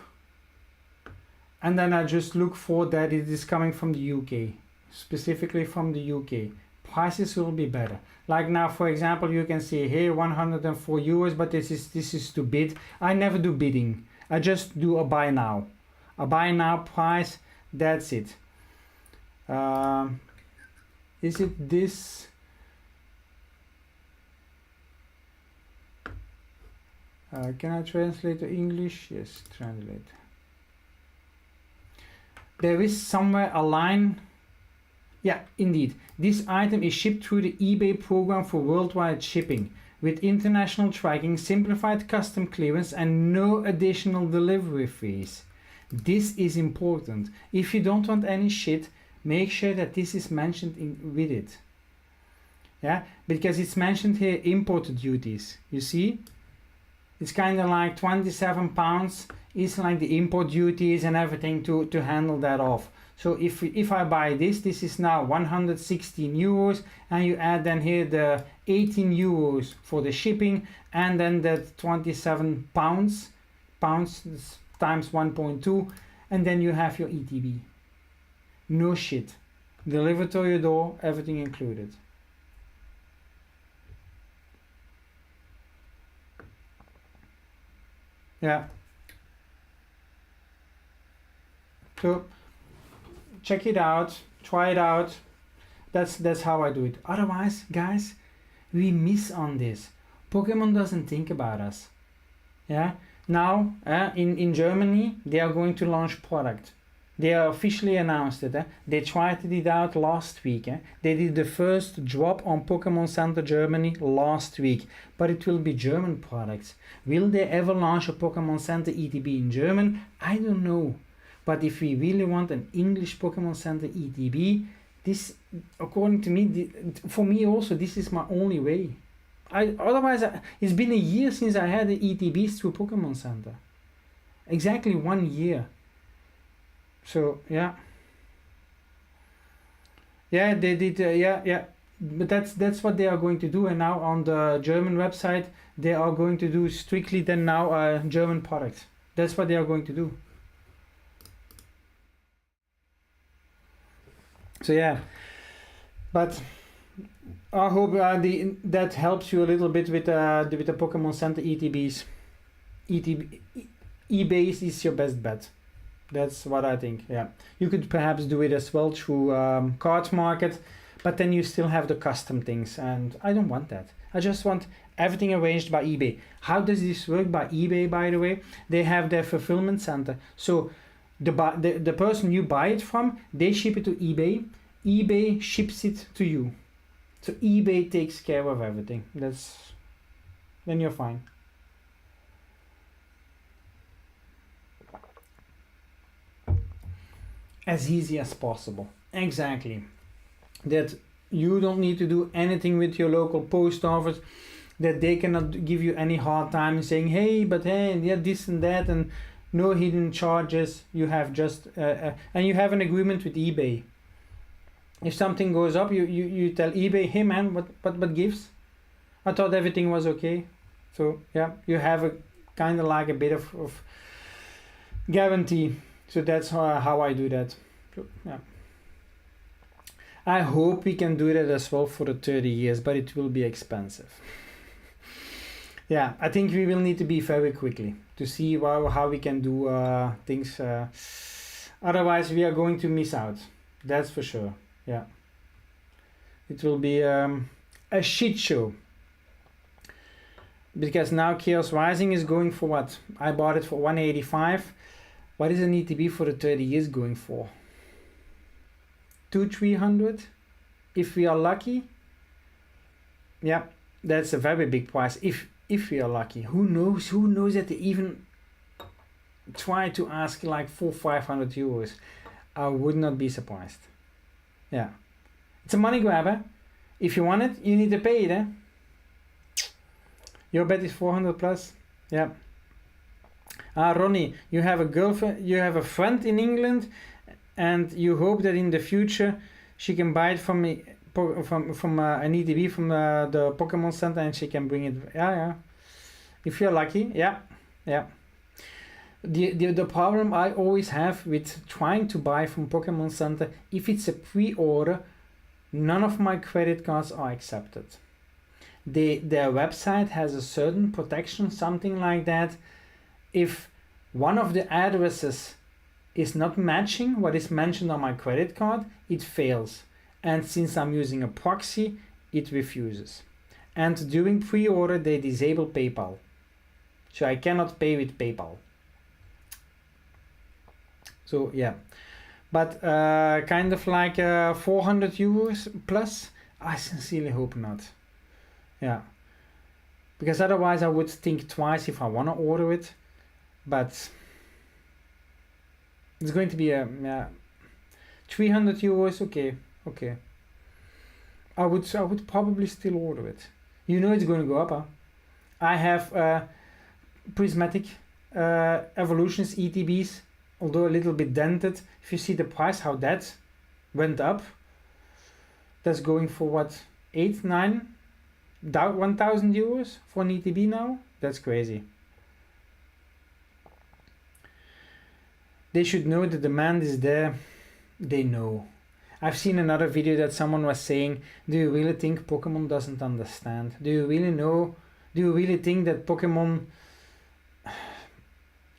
and then I just look for that it is coming from the UK, specifically from the UK. Prices will be better. Like now, for example, you can see here 104 euros, but this is to bid. I never do bidding. I just do a buy now. A buy now price, that's it. Is it this? Can I translate to English? Yes, translate. There is somewhere a line. Yeah, indeed. This item is shipped through the eBay program for worldwide shipping with international tracking, simplified custom clearance, and no additional delivery fees. This is important. If you don't want any shit, make sure that this is mentioned with it. Yeah, because it's mentioned here import duties. You see? It's kind of like 27 pounds is like the import duties and everything to handle that off. So if I buy this is now 116 euros, and you add then here the 18 euros for the shipping, and then that 27 pounds times 1.2, and then you have your ETB. No shit. Delivered to your door, everything included. Yeah. So check it out, try it out. That's how I do it. Otherwise, guys, we miss on this. Pokemon doesn't think about us. Yeah. Now, in Germany, they are going to launch product. They are officially announced it. They tried it out last week. They did the first drop on Pokémon Center Germany last week, but it will be German products. Will they ever launch a Pokémon Center ETB in German? I don't know. But if we really want an English Pokémon Center ETB, this, according to me, for me also, this is my only way. Otherwise, it's been a year since I had the ETBs through Pokémon Center. Exactly 1 year. So yeah, they did. But that's what they are going to do. And now on the German website, they are going to do strictly then now German products. That's what they are going to do. So yeah, but I hope that helps you a little bit with the Pokemon Center ETBs. eBay is your best bet. That's what I think. Yeah, you could perhaps do it as well through Card Market, but then you still have the custom things, and I don't want that. I just want everything arranged by eBay. How does this work by eBay, by the way? They have their fulfillment center. So the person you buy it from, they ship it to eBay. eBay ships it to you. So eBay takes care of everything. Then you're fine. As easy as possible. Exactly. That you don't need to do anything with your local post office, that they cannot give you any hard time saying, hey, yeah, this and that, and no hidden charges. You have just and you have an agreement with eBay. If something goes up, you tell eBay, hey man, what gives? I thought everything was okay. So yeah, you have a kind of like a bit of guarantee. So that's how I do that. So, yeah. I hope we can do that as well for the 30 years, but it will be expensive. Yeah, I think we will need to be very quickly to see how we can do things. Otherwise, we are going to miss out. That's for sure. Yeah. It will be a shit show. Because now Chaos Rising is going for what? I bought it for 185. What is an ETB for the 30 years going for? 200-300 if we are lucky. Yeah, that's a very big price if we are lucky. Who knows that they even try to ask like 400-500 euros. I would not be surprised. Yeah, it's a money grabber. If you want it, you need to pay it. Your bet is 400 plus. Yeah. Ronnie, you have a girlfriend, you have a friend in England, and you hope that in the future she can buy it from me, from an ETB from the Pokemon Center, and she can bring it. Yeah. If you're lucky, yeah. The problem I always have with trying to buy from Pokemon Center, if it's a pre-order, none of my credit cards are accepted. Their website has a certain protection, something like that. If one of the addresses is not matching what is mentioned on my credit card, it fails. And since I'm using a proxy, it refuses. And during pre-order, they disable PayPal. So I cannot pay with PayPal. So yeah, but kind of like 400 euros plus, I sincerely hope not. Yeah, because otherwise I would think twice if I want to order it, but it's going to be a 300 euros. Okay. I would probably still order it. You know it's going to go up. Huh? I have prismatic evolutions ETBs. Although a little bit dented. If you see the price, how that went up, that's going for what, 1,000 euros for an ETB now? That's crazy. They should know the demand is there. They know. I've seen another video that someone was saying, do you really think Pokemon doesn't understand? Do you really know? Do you really think that Pokemon...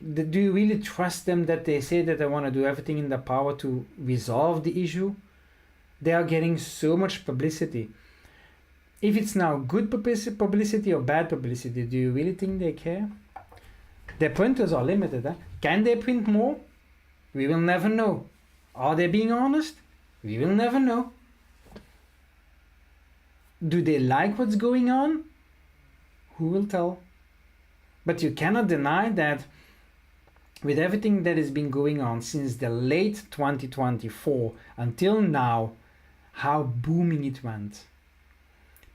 Do you really trust them that they say that they want to do everything in their power to resolve the issue? They are getting so much publicity. If it's now good publicity or bad publicity, do you really think they care? Their printers are limited. Can they print more? We will never know. Are they being honest? We will never know. Do they like what's going on? Who will tell? But you cannot deny that with everything that has been going on since the late 2024 until now, how booming it went.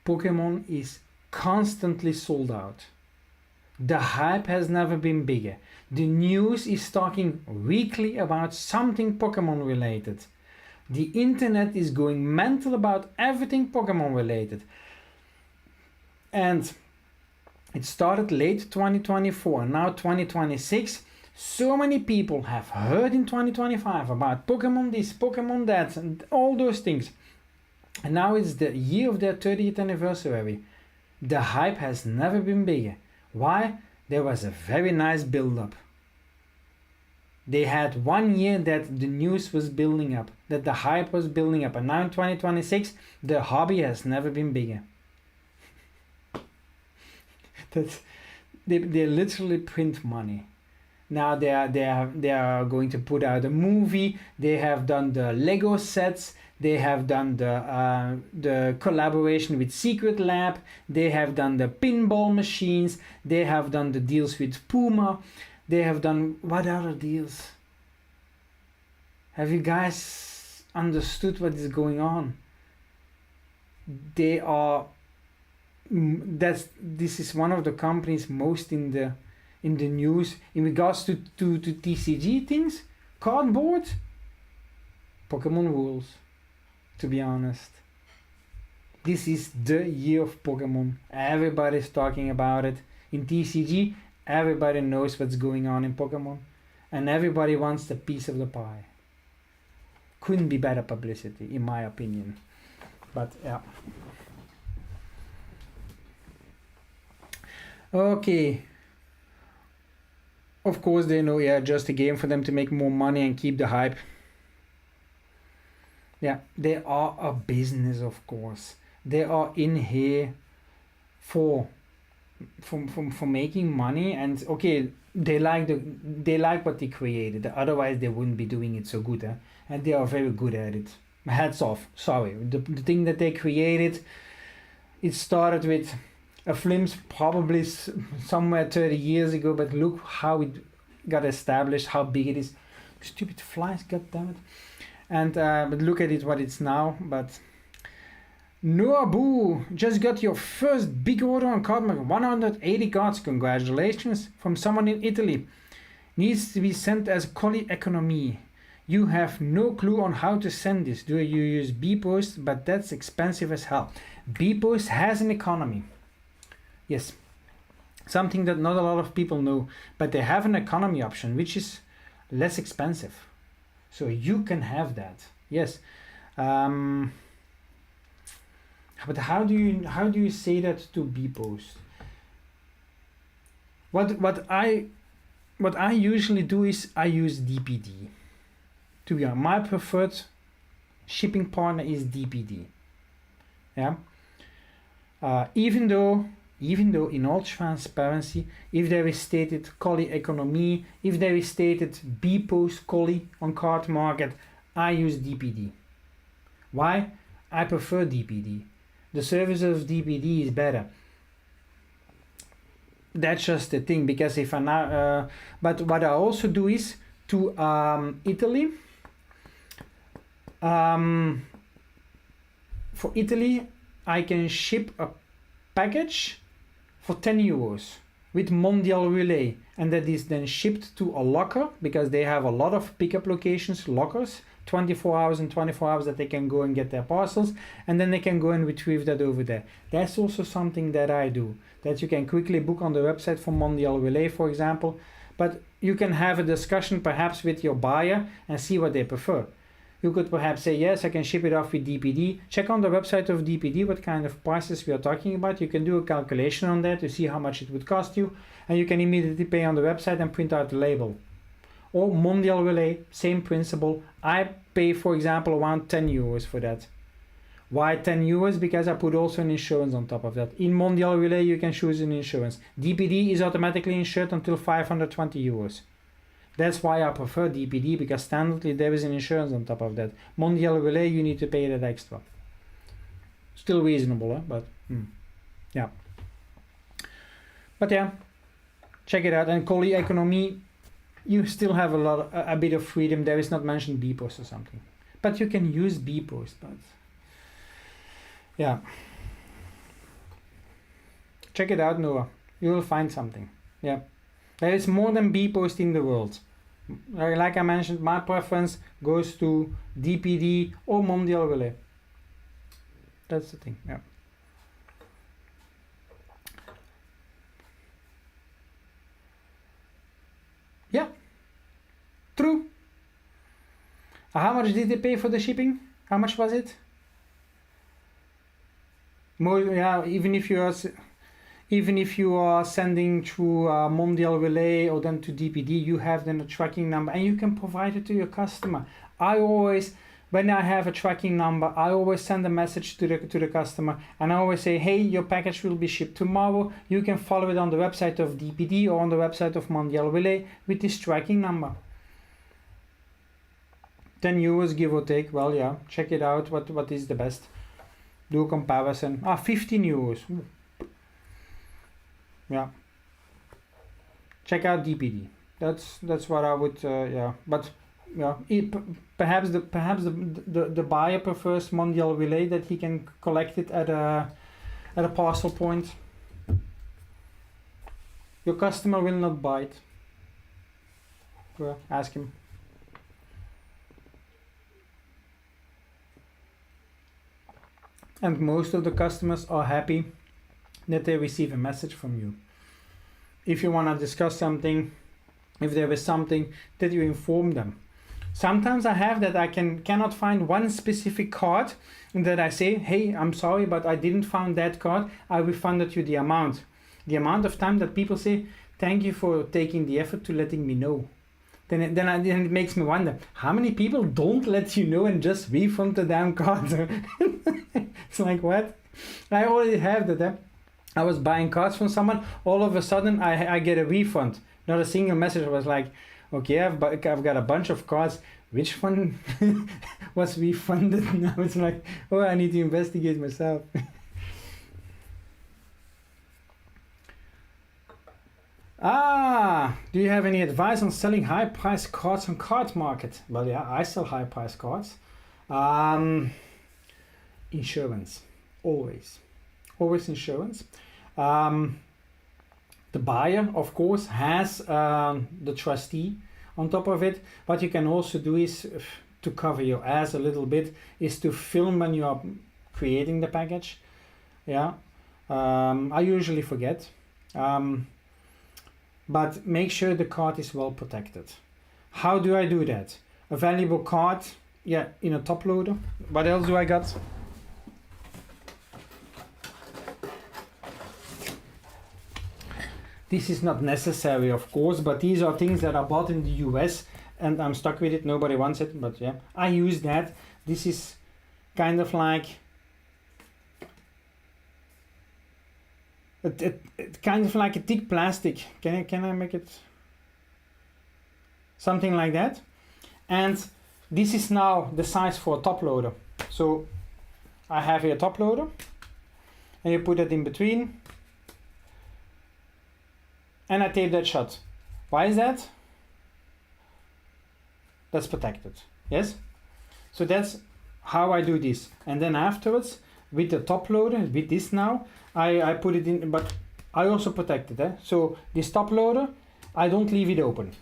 Pokemon is constantly sold out. The hype has never been bigger. The news is talking weekly about something Pokemon related. The internet is going mental about everything Pokemon related. And it started late 2024, now 2026. So many people have heard in 2025 about Pokemon this, Pokemon that, and all those things. And now it's the year of their 30th anniversary. The hype has never been bigger. Why? There was a very nice build-up. They had 1 year that the news was building up, that the hype was building up. And now in 2026, the hobby has never been bigger. They literally print money. Now they are going to put out a movie. They have done the Lego sets. They have done the collaboration with Secret Lab. They have done the pinball machines. They have done the deals with Puma. They have done what other deals? Have you guys understood what is going on? They are. This is one of the companies most in the news in regards to TCG things, cardboard, Pokemon rules. To be honest, this is the year of Pokemon. Everybody's talking about it. In TCG, everybody knows what's going on in Pokemon, and everybody wants the piece of the pie. Couldn't be better publicity, in my opinion. But yeah. Okay. Of course they know, yeah, just a game for them to make more money and keep the hype. Yeah, they are a business, of course. They are in here for making money, and okay, they like what they created. Otherwise, they wouldn't be doing it so good, and they are very good at it. Hats off. Sorry, the thing that they created, it started with a flimps probably somewhere 30 years ago, but look how it got established, how big it is. Stupid flies, goddammit. And but look at it, what it's now. But Noah Boo just got your first big order on card market, 180 cards. Congratulations, from someone in Italy. Needs to be sent as Colli Economy. You have no clue on how to send this. Do you use bpost? But that's expensive as hell. bpost has an economy. Yes, something that not a lot of people know, but they have an economy option which is less expensive, so you can have that. Yes, but how do you say that to bpost? What I usually do is I use DPD. To be honest, my preferred shipping partner is DPD. Yeah. Even though in all transparency, if there is stated Colli Economy, if there is stated bpost Colli on card market, I use DPD. Why? I prefer DPD. The service of DPD is better. That's just the thing, because if I now, but what I also do is to Italy. For Italy, I can ship a package for 10 euros with Mondial Relay, and that is then shipped to a locker, because they have a lot of pickup locations, lockers, 24 hours and 24 hours that they can go and get their parcels, and then they can go and retrieve that over there. That's also something that I do, that you can quickly book on the website for Mondial Relay, for example, but you can have a discussion perhaps with your buyer and see what they prefer. You could perhaps say, yes, I can ship it off with DPD. Check on the website of DPD what kind of prices we are talking about. You can do a calculation on that to see how much it would cost you, and you can immediately pay on the website and print out the label. Or Mondial Relay, same principle. I pay, for example, around 10 euros for that. Why 10 euros? Because I put also an insurance on top of that. In Mondial Relay, you can choose an insurance. DPD is automatically insured until 520 euros. That's why I prefer DPD, because standardly there is an insurance on top of that. Mondial Relay, you need to pay that extra. Still reasonable, huh? But yeah. But yeah, check it out. And Colli Economy, you still have a bit of freedom. There is not mentioned bpost or something, but you can use bpost. But yeah, check it out, Noah. You will find something. Yeah, there is more than bpost in the world. Like I mentioned, my preference goes to DPD or Mondial Relay. That's the thing. Yeah. Yeah, true. How much did they pay for the shipping? How much was it? More, yeah. Even if you are sending through Mondial Relay or then to DPD, you have then a tracking number and you can provide it to your customer. I always, when I have a tracking number, I always send a message to the customer, and I always say, hey, your package will be shipped tomorrow. You can follow it on the website of DPD or on the website of Mondial Relay with this tracking number. 10 euros give or take. Well, yeah, check it out. What is the best? Do a comparison. 15 euros. Ooh. Yeah. Check out DPD. That's what I would. Yeah, but yeah, perhaps the buyer prefers Mondial Relay, that he can collect it at a parcel point. Your customer will not buy it. Well, ask him. And most of the customers are happy that they receive a message from you. If you want to discuss something, if there is something, that you inform them. Sometimes I have that I cannot find one specific card, and that I say, hey, I'm sorry, but I didn't find that card. I refunded you the amount. The amount of time that people say, thank you for taking the effort to letting me know. Then it makes me wonder, how many people don't let you know and just refund the damn card? It's like, what? I already have that. I was buying cards from someone, all of a sudden I get a refund. Not a single message. I was like, okay, I've got a bunch of cards. Which one was refunded? Now it's like, oh, I need to investigate myself. Do you have any advice on selling high-priced cards on card market? Well, yeah, I sell high-priced cards. Insurance, always insurance. The buyer, of course, has the trustee on top of it. What you can also do is, to cover your ass a little bit, is to film when you are creating the package. Yeah, I usually forget. But make sure the card is well protected. How do I do that? A valuable card, yeah, in a top loader. What else do I got? This is not necessary, of course, but these are things that I bought in the US and I'm stuck with it. Nobody wants it, but yeah, I use that. This is kind of like kind of like a thick plastic. Can I make it something like that? And this is now the size for a top loader. So I have here a top loader, and you put it in between, and I tape that shut. Why is that? That's protected. Yes. So that's how I do this. And then afterwards, with the top loader, with this now, I put it in, but I also protect it. So this top loader, I don't leave it open.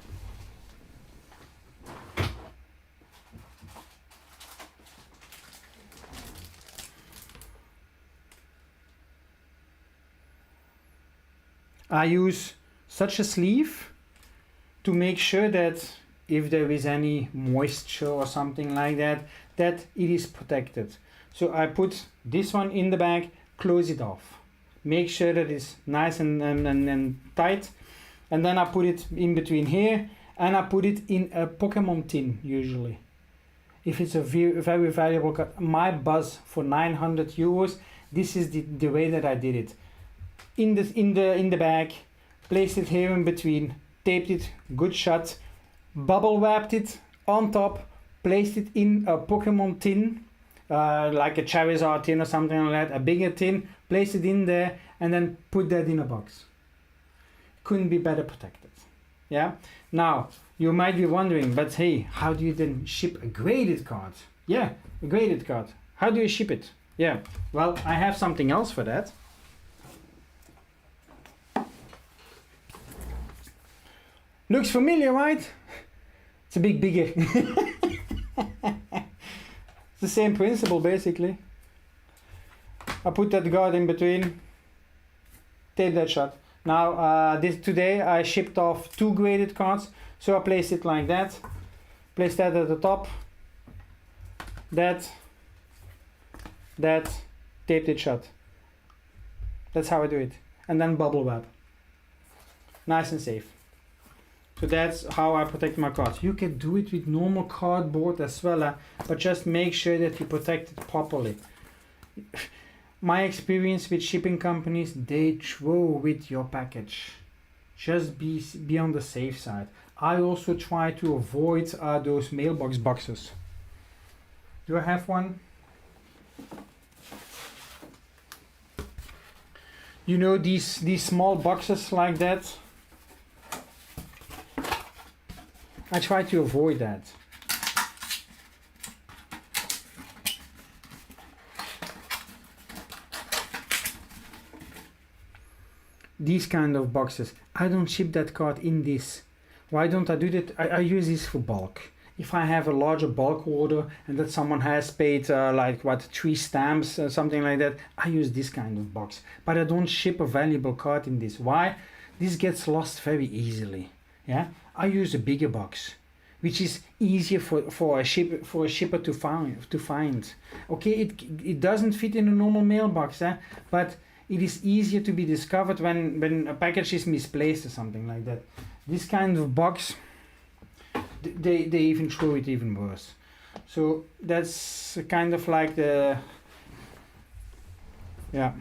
I use such a sleeve to make sure that if there is any moisture or something like that, that it is protected. So I put this one in the bag, close it off. Make sure that it's nice and tight. And then I put it in between here, and I put it in a Pokémon tin usually. If it's a very valuable card, my buzz for 900 euros, this is the way that I did it. In the bag, placed it here in between, taped it, good shut, bubble wrapped it on top, placed it in a Pokémon tin, like a Charizard tin or something like that, a bigger tin, place it in there, and then put that in a box. Couldn't be better protected. Yeah. Now you might be wondering, but hey, how do you then ship a graded card? Yeah, a graded card. How do you ship it? Yeah. Well, I have something else for that. Looks familiar, right? It's a bit bigger. It's the same principle, basically. I put that guard in between, tape that shut. Now, today I shipped off 2 graded cards, so I place it like that. Place that at the top. That, taped it shut. That's how I do it. And then bubble wrap. Nice and safe. So that's how I protect my cards. You can do it with normal cardboard as well, but just make sure that you protect it properly. My experience with shipping companies, they throw with your package. Just be on the safe side. I also try to avoid those mailbox boxes. Do I have one? You know, these small boxes like that? I try to avoid that. These kind of boxes, I don't ship that card in this. Why don't I do that? I use this for bulk. If I have a larger bulk order and that someone has paid like what 3 stamps or something like that, I use this kind of box. But I don't ship a valuable card in this. Why? This gets lost very easily. Yeah, I use a bigger box, which is easier for a shipper to find. Okay, it doesn't fit in a normal mailbox, but it is easier to be discovered when a package is misplaced or something like that. This kind of box, they even throw it even worse. So that's kind of like the, yeah.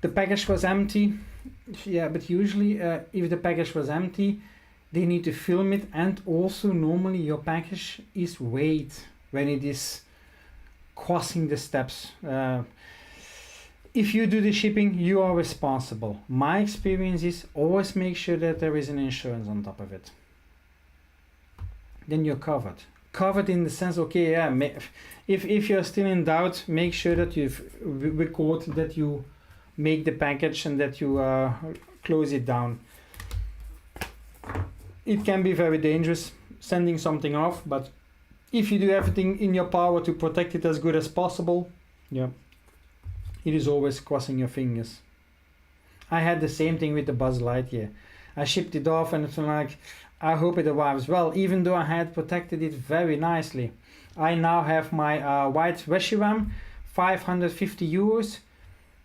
The package was empty. Yeah, but usually if the package was empty, they need to film it, and also normally your package is weighed when it is crossing the steps. if you do the shipping, you are responsible. My experience is always make sure that there is an insurance on top of it. Then you're covered. Covered in the sense, okay, yeah, if you're still in doubt, make sure that you've record that you make the package and that you close it down. It can be very dangerous sending something off, but if you do everything in your power to protect it as good as possible, yeah, it is always crossing your fingers. I had the same thing with the Buzz Lightyear. I shipped it off and it's like, I hope it arrives well, even though I had protected it very nicely. I now have my white Reshiram, 550 euros,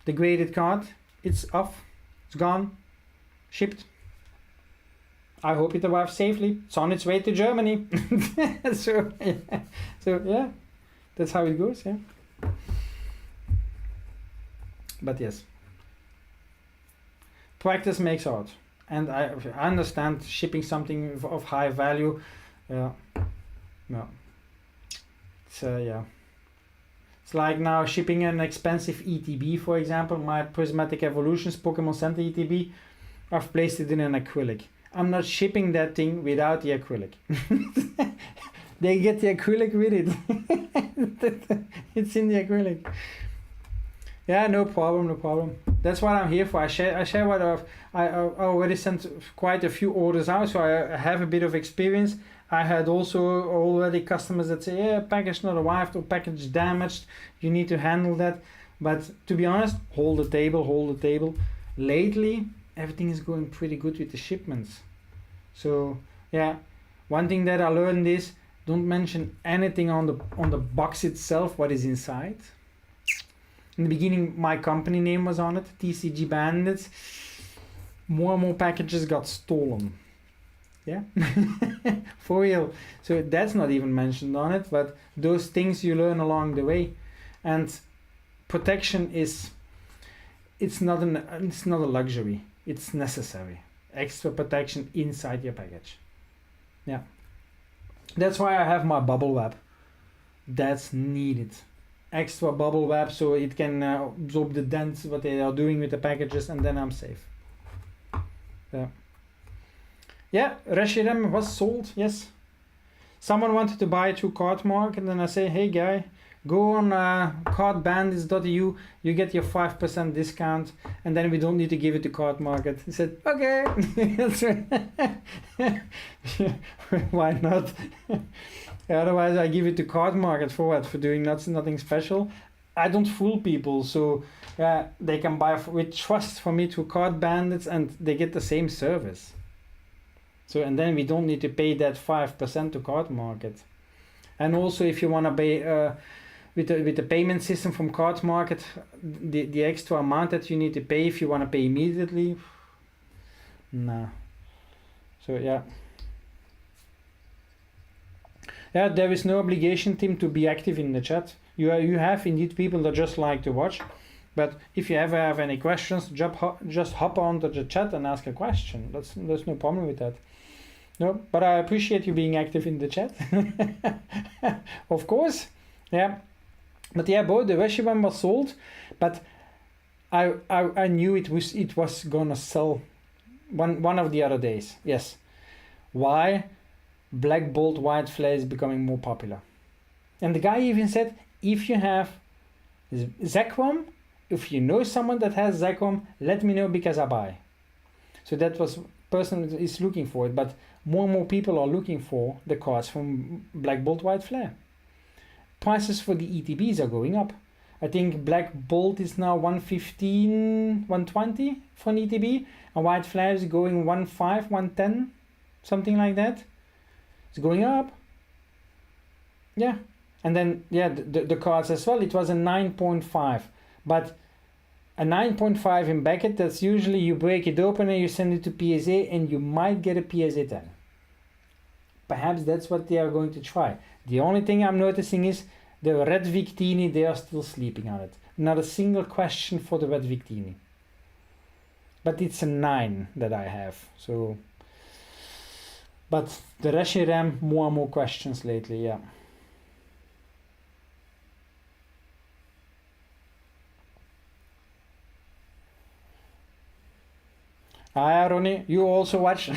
the graded card. It's off, it's gone, shipped. I hope it arrives safely. It's on its way to Germany. So yeah, that's how it goes, yeah. But yes, practice makes art. And I understand shipping something of high value. Yeah. It's like now shipping an expensive ETB, for example, my Prismatic Evolutions Pokemon Center ETB. I've placed it in an acrylic. I'm not shipping that thing without the acrylic. They get the acrylic with it. It's in the acrylic. Yeah, no problem. That's what I'm here for. I share what I already sent quite a few orders out, so I have a bit of experience. I had also already customers that say, yeah, package not arrived or package damaged. You need to handle that. But to be honest, hold the table. Lately, everything is going pretty good with the shipments. So yeah, one thing that I learned is don't mention anything on the box itself, what is inside. In the beginning, my company name was on it, TCG Bandits. More and more packages got stolen. Yeah, for real. So that's not even mentioned on it, but those things you learn along the way. And protection it's not a luxury, it's necessary. Extra protection inside your package. Yeah. That's why I have my bubble wrap. That's needed. Extra bubble wrap so it can absorb the dents what they are doing with the packages, and then I'm safe. Yeah, Reshiram was sold, yes. Someone wanted to buy it through Cardmark, and then I say, hey guy, go on cardbandits.eu, you get your 5% discount, and then we don't need to give it to Cardmarket. He said, okay. Why not? Otherwise I give it to Cardmarket for what? For doing nothing special. I don't fool people, so they can buy with trust for me to Card Bandits, and they get the same service. So, and then we don't need to pay that 5% to Cardmarket. And also, if you want to pay with the payment system from Cardmarket, the extra amount that you need to pay if you want to pay immediately, nah. So yeah. Yeah, there is no obligation, Tim, to be active in the chat. You have indeed people that just like to watch, but if you ever have any questions, just hop onto the chat and ask a question. There's no problem with that. No, but I appreciate you being active in the chat. Of course, yeah. But yeah, both the Reshiram was sold, but I knew it was gonna sell one of the other days. Yes. Why? Black Bolt White Flare is becoming more popular. And the guy even said, if you have Zekrom, if you know someone that has Zekrom, let me know because I buy. So that was person is looking for it, but more and more people are looking for the cards from Black Bolt White Flare. Prices for the ETBs are going up. I think Black Bolt is now 115, 120 for an ETB, and White Flare is going 1.5, 110, something like that. It's going up. Yeah. And then, yeah, the cards as well, it was a 9.5. But a 9.5 in Beckett, that's usually you break it open and you send it to PSA and you might get a PSA 10. Perhaps that's what they are going to try. The only thing I'm noticing is the Red Victini, they are still sleeping on it. Not a single question for the Red Victini. But it's a 9 that I have. So, but the Reshiram, more and more questions lately, yeah. Hi, Ronnie. You also watch?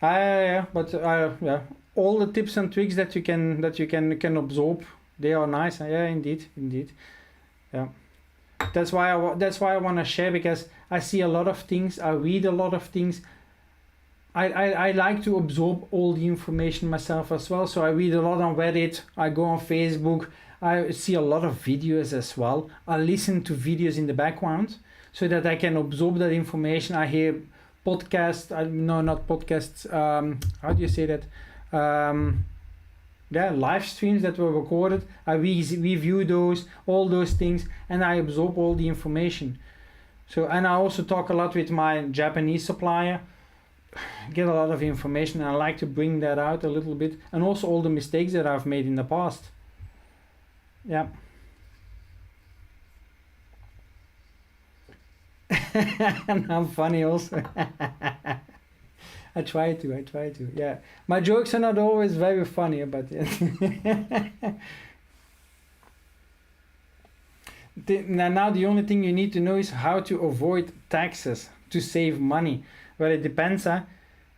Yeah, but yeah, all the tips and tricks that you can absorb, they are nice. Yeah, indeed. Yeah, that's why I want to share, because I see a lot of things, I read a lot of things. I like to absorb all the information myself as well. So I read a lot on Reddit. I go on Facebook. I see a lot of videos as well. I listen to videos in the background so that I can absorb that information. I hear podcasts. No, not podcasts. How do you say that? Yeah, live streams that were recorded. I review those, all those things, and I absorb all the information. So, and I also talk a lot with my Japanese supplier. Get a lot of information, and I like to bring that out a little bit, and also all the mistakes that I've made in the past. Yeah. And I'm funny also. I try to. Yeah, my jokes are not always very funny, but now the only thing you need to know is how to avoid taxes to save money. Well, it depends.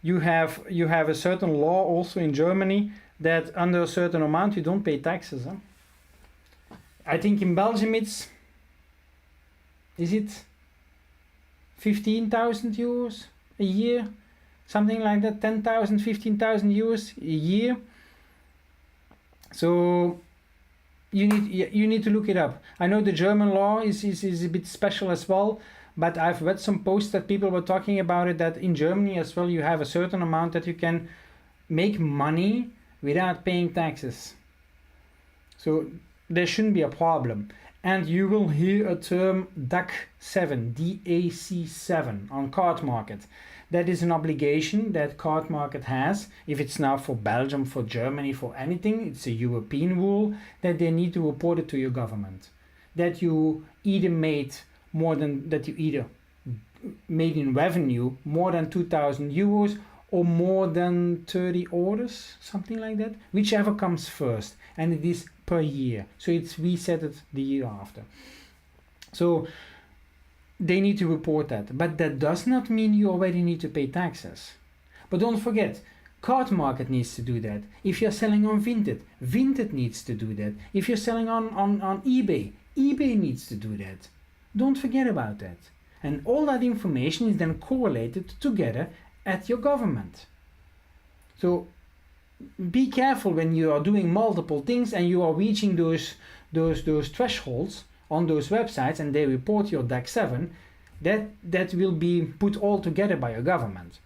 You have a certain law also in Germany that under a certain amount you don't pay taxes. I think in Belgium is it 15,000 euros a year, something like that, 10,000, 15,000 euros a year. So you need to look it up. I know the German law is a bit special as well. But I've read some posts that people were talking about it, that in Germany as well you have a certain amount that you can make money without paying taxes. So there shouldn't be a problem. And you will hear a term DAC7, DAC7 on card market. That is an obligation that card market has. If it's now for Belgium, for Germany, for anything, it's a European rule that they need to report it to your government. That you either made in revenue more than 2,000 euros or more than 30 orders, something like that, whichever comes first, and it is per year, so it's reset the year after. So they need to report that, but that does not mean you already need to pay taxes. But don't forget, card market needs to do that. If you're selling on Vinted needs to do that. If you're selling on eBay needs to do that. Don't forget about that. And all that information is then correlated together at your government. So be careful when you are doing multiple things and you are reaching those thresholds on those websites and they report your DAC7, that will be put all together by your government.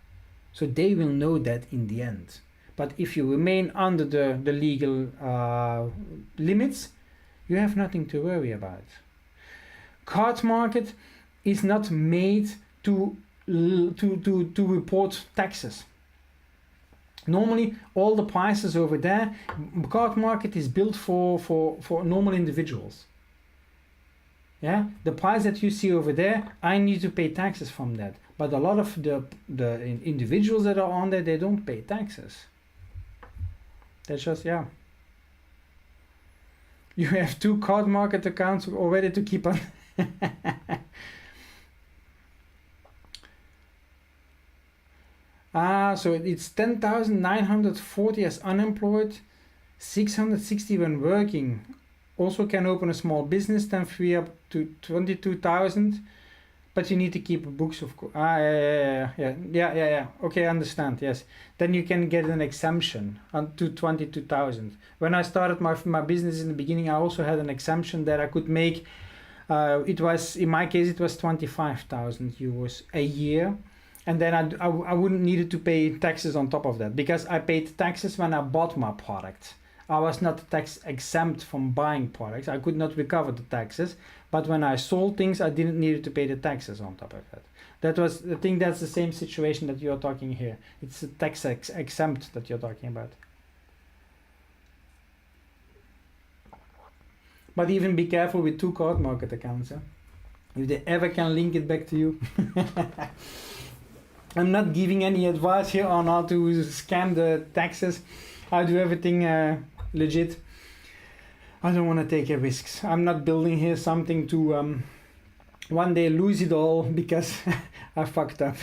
So they will know that in the end. But if you remain under the legal limits, you have nothing to worry about. Card market is not made to report taxes. Normally, all the prices over there, card market is built for normal individuals. Yeah, the price that you see over there, I need to pay taxes from that. But a lot of the individuals that are on there, they don't pay taxes. That's just, yeah. You have 2 card market accounts already to keep on. So it's 10,940 as unemployed, 660 when working. Also can open a small business, then free up to 22,000, but you need to keep books, of course. Yeah. Okay, I understand. Yes, then you can get an exemption to 22,000. When I started my business in the beginning, I also had an exemption that I could make. It was, in my case, it was 25,000 euros a year. And then I wouldn't need to pay taxes on top of that, because I paid taxes when I bought my product. I was not tax exempt from buying products. I could not recover the taxes. But when I sold things, I didn't need to pay the taxes on top of that. I think that's the same situation that you're talking here. It's a tax exempt that you're talking about. But even be careful with 2 card market accounts. If they ever can link it back to you. I'm not giving any advice here on how to scam the taxes. I do everything legit. I don't want to take risks. I'm not building here something to one day lose it all because I fucked up.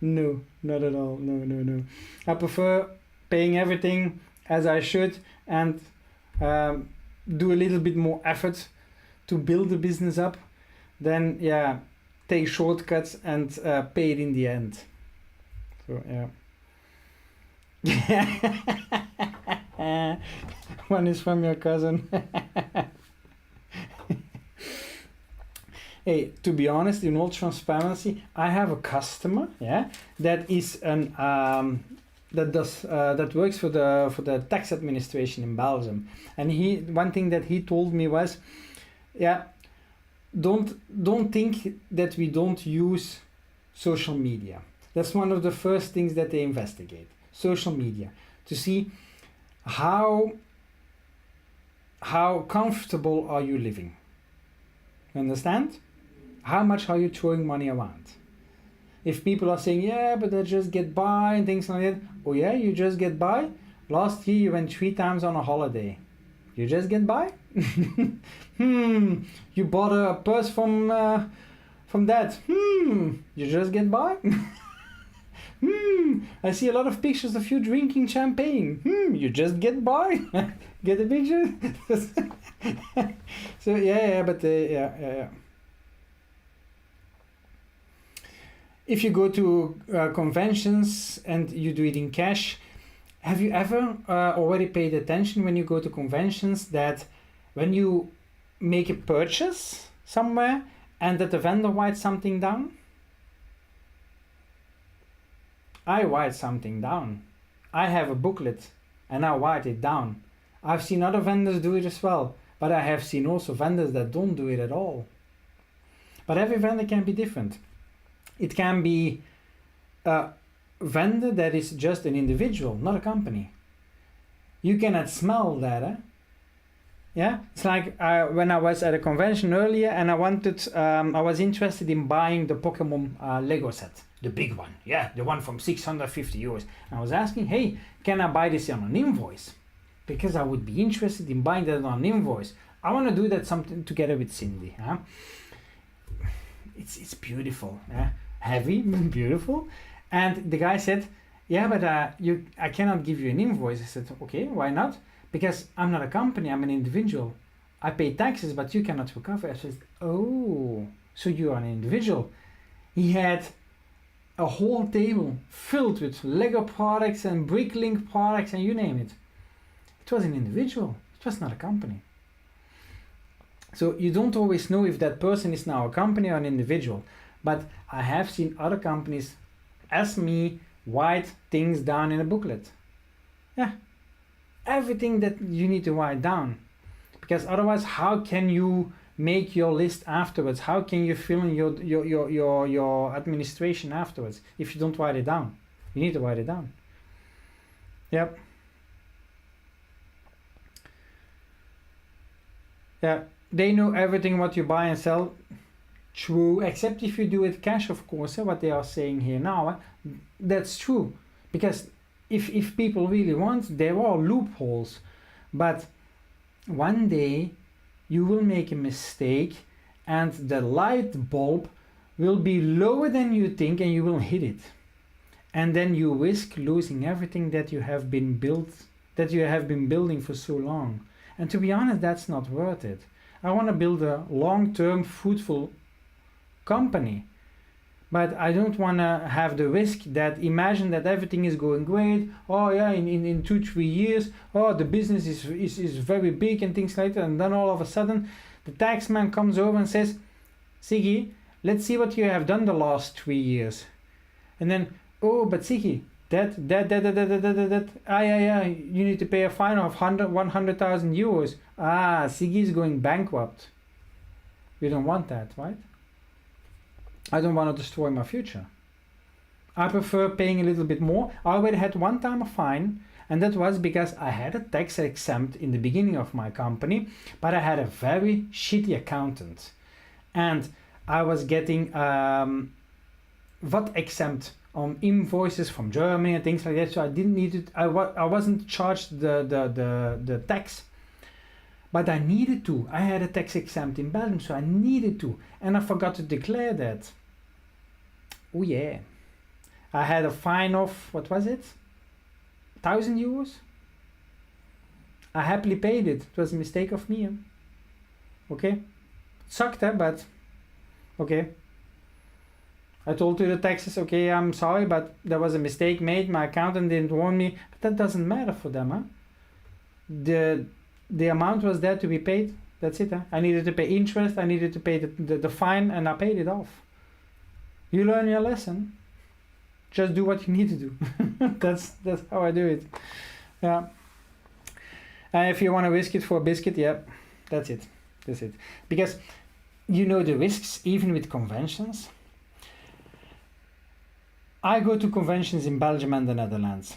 No, not at all. No. I prefer paying everything as I should and do a little bit more effort to build the business up than take shortcuts and pay it in the end. So one is from your cousin. Hey, to be honest, in all transparency, I have a customer, that is that works for the tax administration in Belgium, and one thing that he told me was, don't think that we don't use social media. That's one of the first things that they investigate, social media, to see how comfortable are you living. Understand? How much are you throwing money around? If people are saying, but I just get by and things like that. Oh yeah, you just get by? Last year you went 3 times on a holiday. You just get by? You bought a purse from that. You just get by? I see a lot of pictures of you drinking champagne. You just get by? Get a picture? So yeah. If you go to conventions and you do it in cash, have you ever already paid attention when you go to conventions that when you make a purchase somewhere and that the vendor writes something down? I write something down. I have a booklet and I write it down. I've seen other vendors do it as well, but I have seen also vendors that don't do it at all. But every vendor can be different. It can be a vendor that is just an individual, not a company. You cannot smell that, Yeah, it's like when I was at a convention earlier and I was interested in buying the Pokémon Lego set, the big one, the one from 650 euros. And I was asking, hey, can I buy this on an invoice? Because I would be interested in buying that on an invoice. I want to do that something together with Cindy. It's beautiful, heavy, beautiful. And the guy said, but I cannot give you an invoice. I said, okay, why not? Because I'm not a company, I'm an individual. I pay taxes, but you cannot recover. I said, oh, so you are an individual. He had a whole table filled with Lego products and Bricklink products and you name it. It was an individual, it was not a company. So you don't always know if that person is now a company or an individual. But I have seen other companies as me write things down in a booklet. Everything that you need to write down. Because otherwise, how can you make your list afterwards? How can you fill in your administration afterwards if you don't write it down? You need to write it down. Yep. They know everything what you buy and sell. True, except if you do it cash, of course, what they are saying here now, that's true. Because if people really want, there are loopholes. But one day you will make a mistake and the light bulb will be lower than you think and you will hit it. And then you risk losing everything that you have been building for so long. And to be honest, that's not worth it. I want to build a long-term, fruitful company. But I don't want to have the risk that imagine that everything is going great. Oh yeah, in 2-3 years, the business is very big and things like that. And then all of a sudden, the tax man comes over and says, Siggy, let's see what you have done the last 3 years. And then, but Siggy, that, you need to pay a fine of 100,000 euros. Siggy is going bankrupt. You don't want that, right? I don't want to destroy my future. I prefer paying a little bit more. I already had one time a fine, and that was because I had a tax exempt in the beginning of my company, but I had a very shitty accountant. And I was getting VAT exempt on invoices from Germany and things like that, so I didn't need it. I wasn't charged the tax. But I needed to. I had a tax exempt in Belgium, so I needed to. And I forgot to declare that. Oh yeah. I had a fine of, what was it? 1,000 euros? I happily paid it. It was a mistake of me. Okay? Sucked, but okay. I told to the taxes, okay, I'm sorry, but there was a mistake made. My accountant didn't warn me. But that doesn't matter for them, huh? The amount was there to be paid. That's it, huh? I needed to pay interest. I needed to pay the fine, and I paid it off. You learn your lesson. Just do what you need to do. that's how I do it. Yeah. If you want to risk it for a biscuit, yeah, that's it. That's it. Because you know the risks, even with conventions. I go to conventions in Belgium and the Netherlands.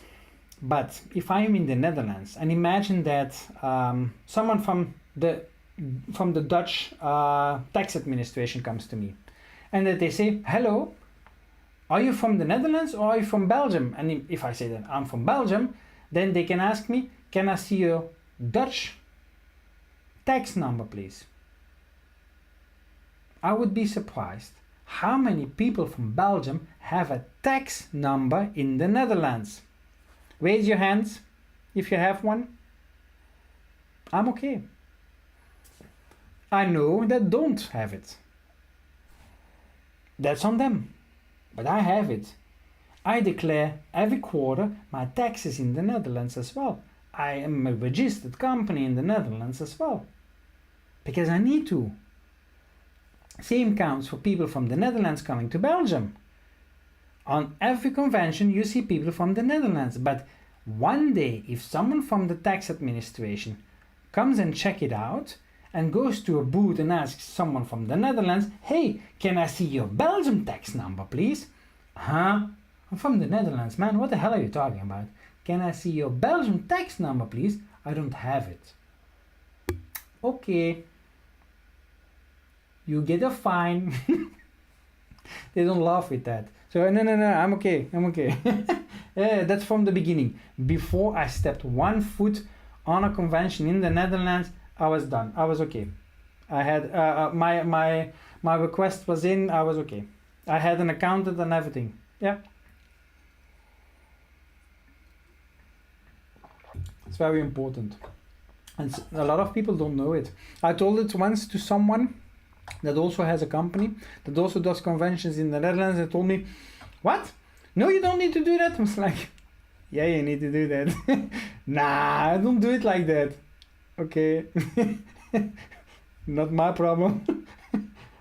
But if I'm in the Netherlands and imagine that someone from the Dutch tax administration comes to me and that they say, hello, are you from the Netherlands or are you from Belgium? And if I say that I'm from Belgium, then they can ask me, can I see your Dutch tax number, please? I would be surprised how many people from Belgium have a tax number in the Netherlands. Raise your hands if you have one. I'm okay. I know that don't have it. That's on them. But I have it. I declare every quarter my taxes in the Netherlands as well. I am a registered company in the Netherlands as well. Because I need to. Same counts for people from the Netherlands coming to Belgium. On every convention you see people from the Netherlands, but one day if someone from the tax administration comes and check it out and goes to a booth and asks someone from the Netherlands, hey, can I see your Belgium tax number, please? Huh? I'm from the Netherlands, man. What the hell are you talking about? Can I see your Belgium tax number, please? I don't have it. Okay. You get a fine. They don't laugh with that. So no, I'm okay. Yeah, that's from the beginning. Before I stepped one foot on a convention in the Netherlands, I was done. I was okay. I had my request was in. I was okay. I had an accountant and everything. Yeah. It's very important. And a lot of people don't know it. I told it once to someone that also has a company, that also does conventions in the Netherlands. They told me, what? No, you don't need to do that. I was like, yeah, you need to do that. Nah, I don't do it like that. Okay. Not my problem.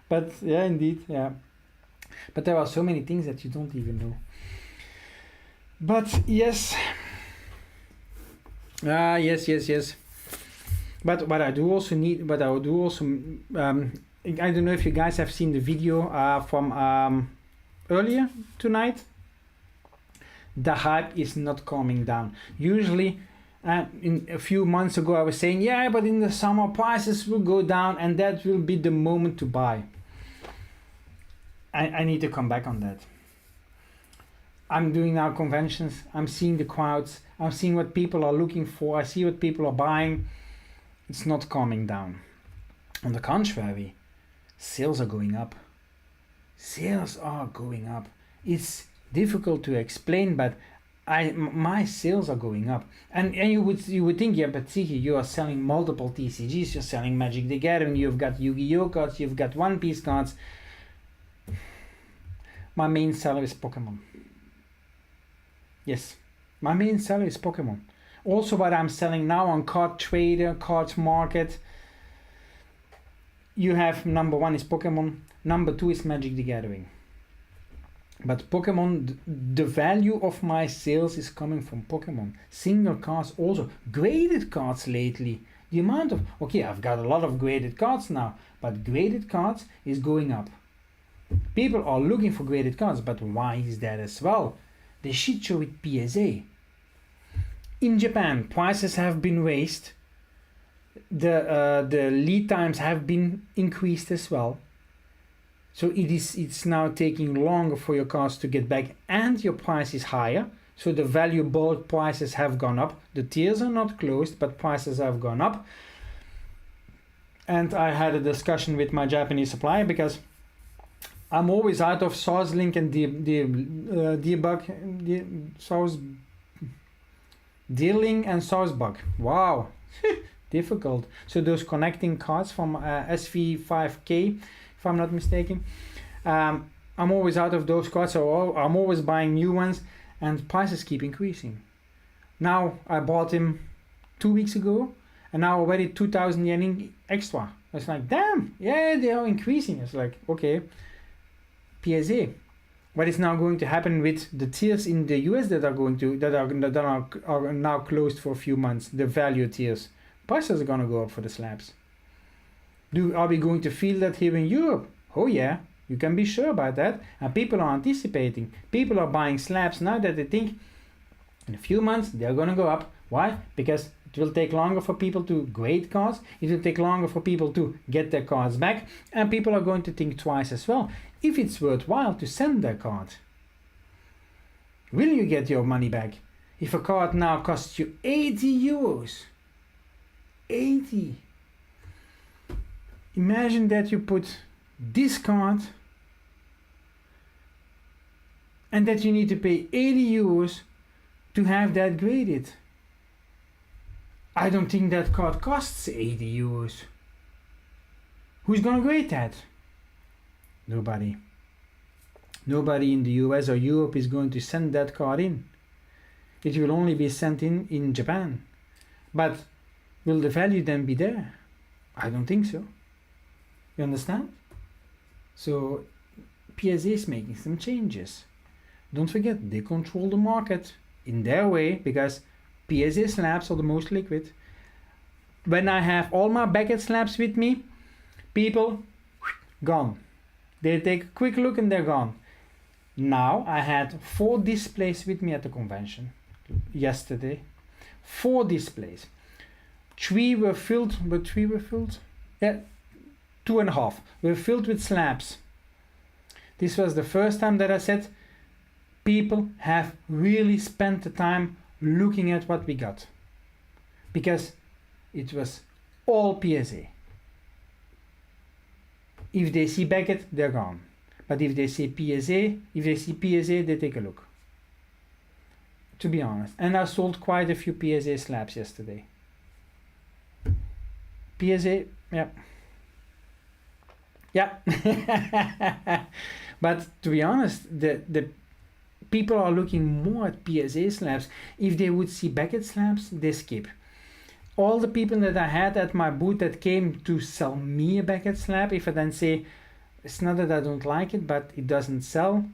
But yeah, indeed, yeah. But there are so many things that you don't even know. But yes. Yes. But what I do also need, but I will do also, I don't know if you guys have seen the video from earlier tonight. The hype is not calming down. Usually, in a few months ago, I was saying, yeah, but in the summer prices will go down and that will be the moment to buy. I need to come back on that. I'm doing now conventions. I'm seeing the crowds. I'm seeing what people are looking for. I see what people are buying. It's not calming down. On the contrary, sales are going up. Sales are going up. It's difficult to explain, but my sales are going up. And you would think, yeah, but see, you are selling multiple TCGs. You're selling Magic the Gathering. You've got Yu-Gi-Oh cards. You've got One Piece cards. My main seller is Pokemon. Yes, my main seller is Pokemon. Also what I'm selling now on Card Trader, Card Market, you have number one is Pokemon, number two is Magic the Gathering. But Pokemon, the value of my sales is coming from Pokemon. Single cards also, graded cards lately. The amount of, okay, I've got a lot of graded cards now, but graded cards is going up. People are looking for graded cards, but why is that as well? The shit show with PSA. In Japan, prices have been raised. The lead times have been increased as well. So it's now taking longer for your cards to get back, and your price is higher. So the value bulk prices have gone up. The tiers are not closed, but prices have gone up. and I had a discussion with my Japanese supplier because I'm always out of source link and dealing and source bug. Wow, difficult. So those connecting cards from SV5K, if I'm not mistaken, I'm always out of those cards, so I'm always buying new ones, and prices keep increasing. Now I bought him 2 weeks ago, and now already 2,000 yen extra. It's like, damn, yeah, they are increasing. It's like, okay, PSA. What is now going to happen with the tiers in the US that are now closed for a few months? The value tiers, prices are gonna go up for the slabs. Are we going to feel that here in Europe? Oh yeah, you can be sure about that. And people are anticipating. People are buying slabs now that they think in a few months they're gonna go up. Why? Because it will take longer for people to grade cards. It will take longer for people to get their cards back, and people are going to think twice as well if it's worthwhile to send their card. Will you get your money back? If a card now costs you 80 euros, 80. Imagine that you put this card and that you need to pay 80 euros to have that graded. I don't think that card costs 80 euros. Who's gonna grade that? Nobody. Nobody in the US or Europe is going to send that card in. It will only be sent in Japan. But will the value then be there? I don't think so. You understand? So PSA is making some changes. Don't forget, they control the market in their way because PSA slabs are the most liquid. When I have all my Beckett slabs with me, people, gone. They take a quick look and they're gone. Now I had 4 displays with me at the convention yesterday. 4 displays. 3 were filled, but 3 were filled? Yeah, 2.5 were filled with slabs. This was the first time that I said people have really spent the time looking at what we got, because it was all PSA. If they see Beckett, they're gone. But if they see PSA, they take a look. To be honest. And I sold quite a few PSA slabs yesterday. PSA, yeah. Yeah. But to be honest, the people are looking more at PSA slabs. If they would see Beckett slabs, they skip. All the people that I had at my booth that came to sell me a Beckett slab, if I then say, it's not that I don't like it, but it doesn't sell,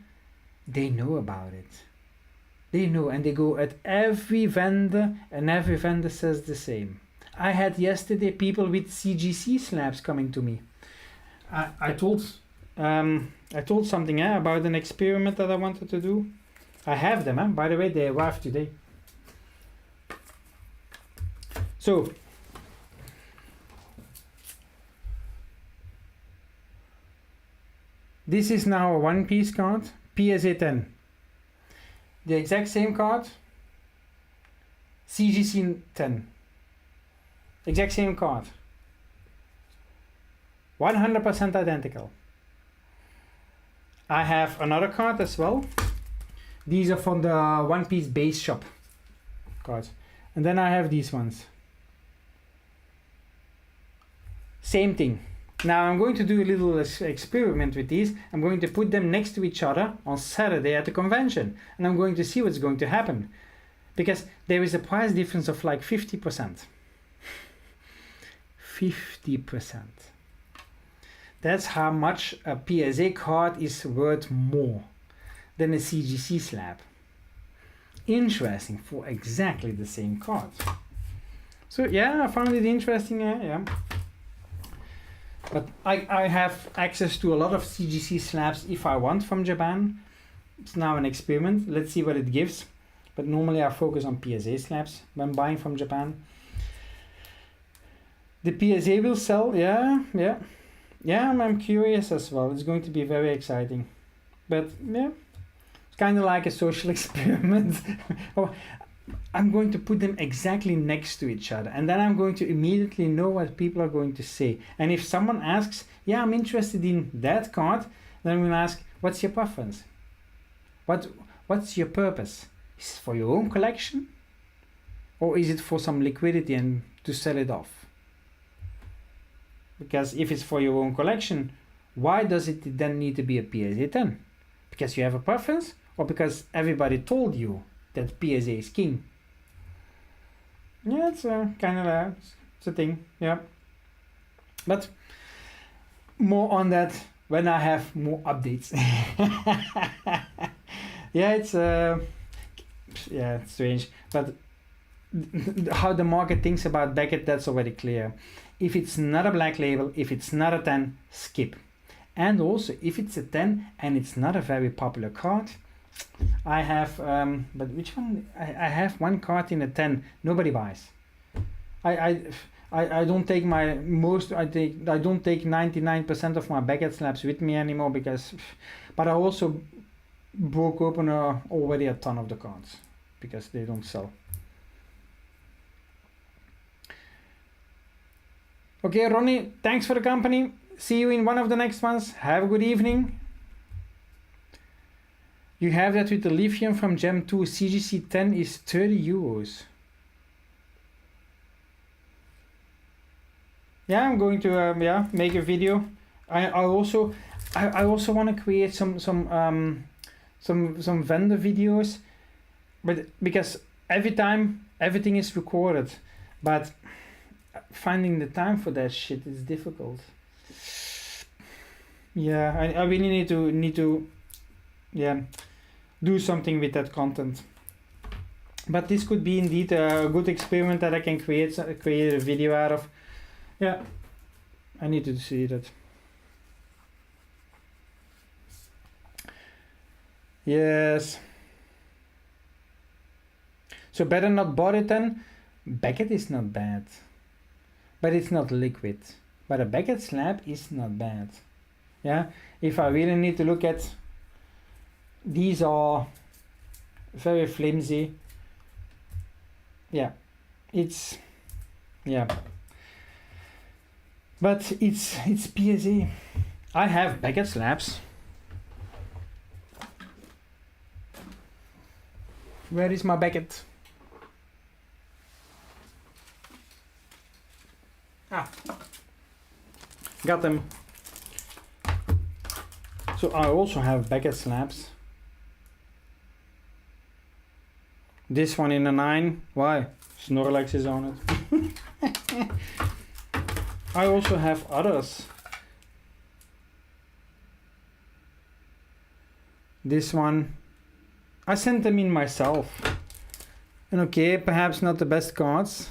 they know about it. They know, and they go at every vendor, and every vendor says the same. I had yesterday people with CGC slabs coming to me. I told something about an experiment that I wanted to do. I have them, by the way, they arrived today. So, this is now a One Piece card, PSA 10. The exact same card, CGC 10. Exact same card. 100% identical. I have another card as well. These are from the One Piece base shop cards. And then I have these ones. Same thing. Now I'm going to do a little experiment with these. I'm going to put them next to each other on Saturday at the convention. And I'm going to see what's going to happen. Because there is a price difference of like 50%. 50%. That's how much a PSA card is worth more than a CGC slab. Interesting for exactly the same card. So yeah, I found it interesting. Yeah. But I have access to a lot of CGC slabs if I want from Japan. It's now an experiment. Let's see what it gives. But normally I focus on PSA slabs when buying from Japan. The PSA will sell, yeah. I'm curious as well. It's going to be very exciting. But yeah, it's kind of like a social experiment. I'm going to put them exactly next to each other, and then I'm going to immediately know what people are going to say. And if someone asks, yeah, I'm interested in that card, then we'll ask, what's your preference? What's your purpose? Is it for your own collection? Or is it for some liquidity and to sell it off? Because if it's for your own collection, why does it then need to be a PSA 10? Because you have a preference, or because everybody told you that PSA is king? Yeah, it's kind of it's a thing, yeah. But more on that when I have more updates. Yeah, it's strange, but how the market thinks about Beckett, that's already clear. If it's not a black label, if it's not a 10, skip. And also, if it's a 10 and it's not a very popular card, I have, but which one? I have one card in a 10, nobody buys. I don't take my most, I don't take 99% of my Beckett slabs with me anymore because, but I also broke open already a ton of the cards because they don't sell. Okay, Ronnie, thanks for the company. See you in one of the next ones. Have a good evening. You have that with the lithium from Gem 2. CGC 10 is 30 euros. Yeah, I'm going to make a video. I also want to create some vendor videos, but because every time everything is recorded, but finding the time for that shit is difficult. Yeah, I really need to do something with that content. But this could be indeed a good experiment that I can create a video out of. Yeah, I need to see that. Yes. So better not bought it then. Beckett is not bad, but it's not liquid. But a Beckett slab is not bad. Yeah, if I really need to look at, these are very flimsy. Yeah, it's, yeah, but it's PSA. I have Beckett slabs. Where is my Beckett? Got them. So I also have Beckett slabs. This one in a 9. Why? Snorlax is on it. I also have others. This one, I sent them in myself. And okay, perhaps not the best cards.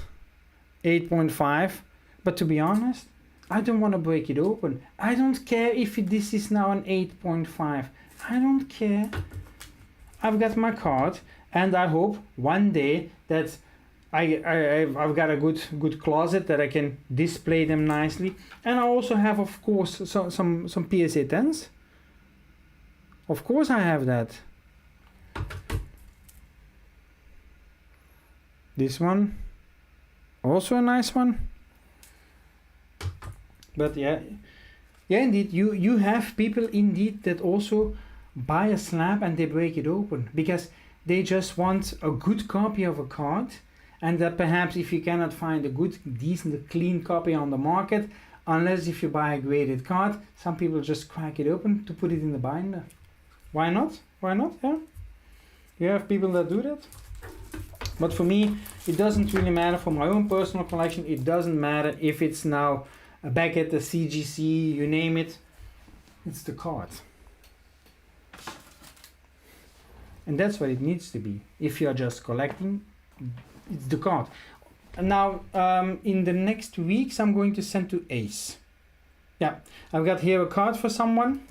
8.5. But to be honest, I don't want to break it open. I don't care if this is now an 8.5. I don't care. I've got my card, and I hope one day that I've got a good closet that I can display them nicely. And I also have, of course, some PSA 10s. Of course I have that. This one, also a nice one. But yeah, indeed, you have people indeed that also buy a slab and they break it open because they just want a good copy of a card, and that perhaps if you cannot find a good, decent, clean copy on the market, unless if you buy a graded card, some people just crack it open to put it in the binder. Why not? Why not? Yeah, you have people that do that. But for me, it doesn't really matter. For my own personal collection, it doesn't matter if it's now a Beckett, a CGC, you name it, it's the card. And that's what it needs to be. If you're just collecting, it's the card. And now, in the next weeks, I'm going to send to Ace. Yeah, I've got here a card for someone.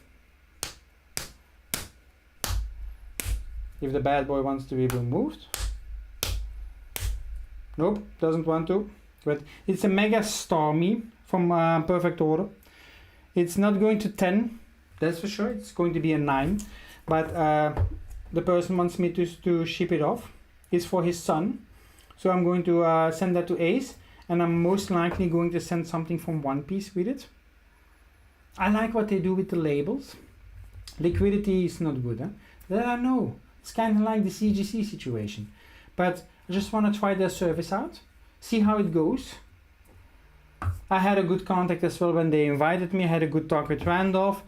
If the bad boy wants to be removed. Nope, doesn't want to. But it's a Mega Stormy from Perfect Order. It's not going to 10, that's for sure. It's going to be a 9. But the person wants me to ship it off. It's for his son. So I'm going to send that to Ace, and I'm most likely going to send something from One Piece with it. I like what they do with the labels. Liquidity is not good, huh? That I know. It's kind of like the CGC situation. But I just want to try their service out, see how it goes. I had a good contact as well when they invited me. I had a good talk with Randolph.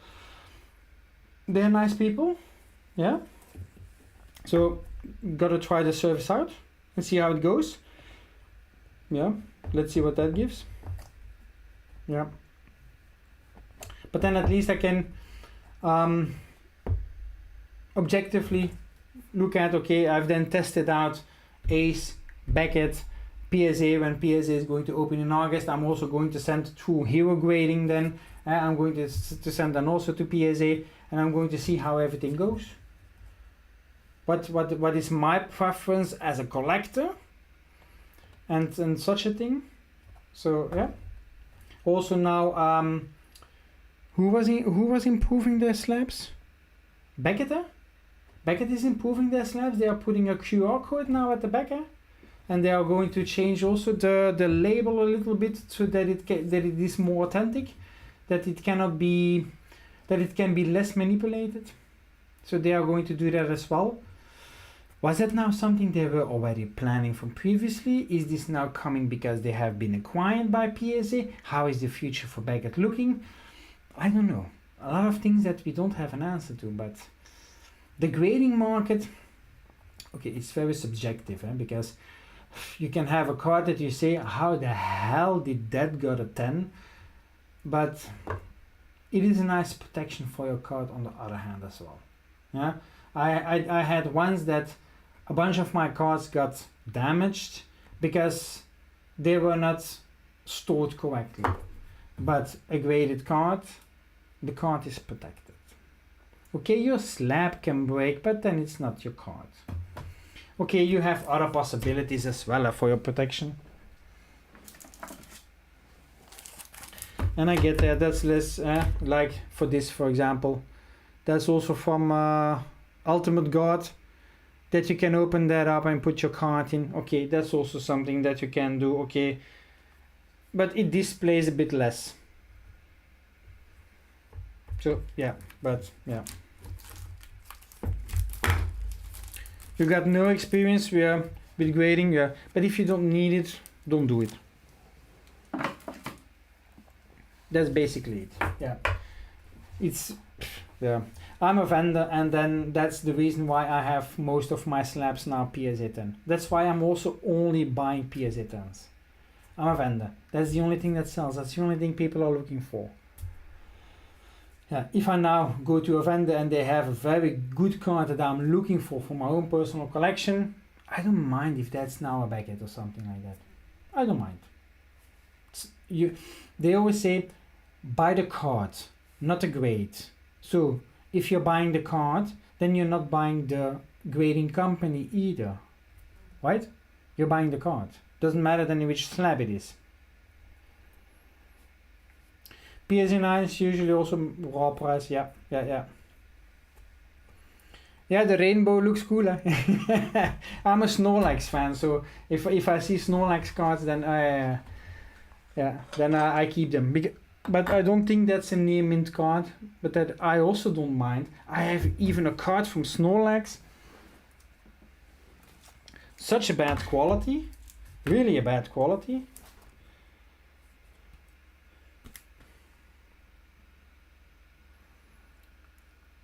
They're nice people, yeah. So gotta try the service out and see how it goes. Yeah, let's see what that gives. Yeah. But then at least I can objectively look at, okay, I've then tested out Ace, Beckett, PSA when PSA is going to open in August. I'm also going to send through hero grading then. I'm going to send them also to PSA, and I'm going to see how everything goes. What is my preference as a collector and such a thing. So yeah. Also now, who was improving their slabs? Beckett? Beckett is improving their slabs. They are putting a QR code now at the back, and they are going to change also the label a little bit so that it is more authentic, that it can be less manipulated. So they are going to do that as well. Was that now something they were already planning from previously? Is this now coming because they have been acquired by PSA? How is the future for Beckett looking? I don't know. A lot of things that we don't have an answer to, but the grading market, okay, it's very subjective, because you can have a card that you say, how the hell did that got a 10? But it is a nice protection for your card on the other hand as well. Yeah, I had ones that a bunch of my cards got damaged because they were not stored correctly. But a graded card, the card is protected. Okay, your slab can break, but then it's not your card. Okay, you have other possibilities as well for your protection. And I get that, that's less, like for this, for example, that's also from Ultimate God, that you can open that up and put your card in. Okay, that's also something that you can do, okay, but it displays a bit less. So yeah, but yeah, you got no experience with grading, yeah, but if you don't need it, don't do it. That's basically it. Yeah, it's, yeah, I'm a vendor, and then that's the reason why I have most of my slabs now PSA 10. That's why I'm also only buying PSA 10s. I'm a vendor. That's the only thing that sells. That's the only thing people are looking for. Yeah, if I now go to a vendor and they have a very good card that I'm looking for my own personal collection, I don't mind if that's now a Beckett or something like that. I don't mind. They always say, buy the card, not the grade. So if you're buying the card, then you're not buying the grading company either, right? You're buying the card. Doesn't matter then which slab it is. PSA 9 is usually also raw price, yeah. Yeah, the rainbow looks cooler. I'm a Snorlax fan, so if I see Snorlax cards, then I keep them. But I don't think that's a near mint card, but that I also don't mind. I have even a card from Snorlax. Such a bad quality, really a bad quality.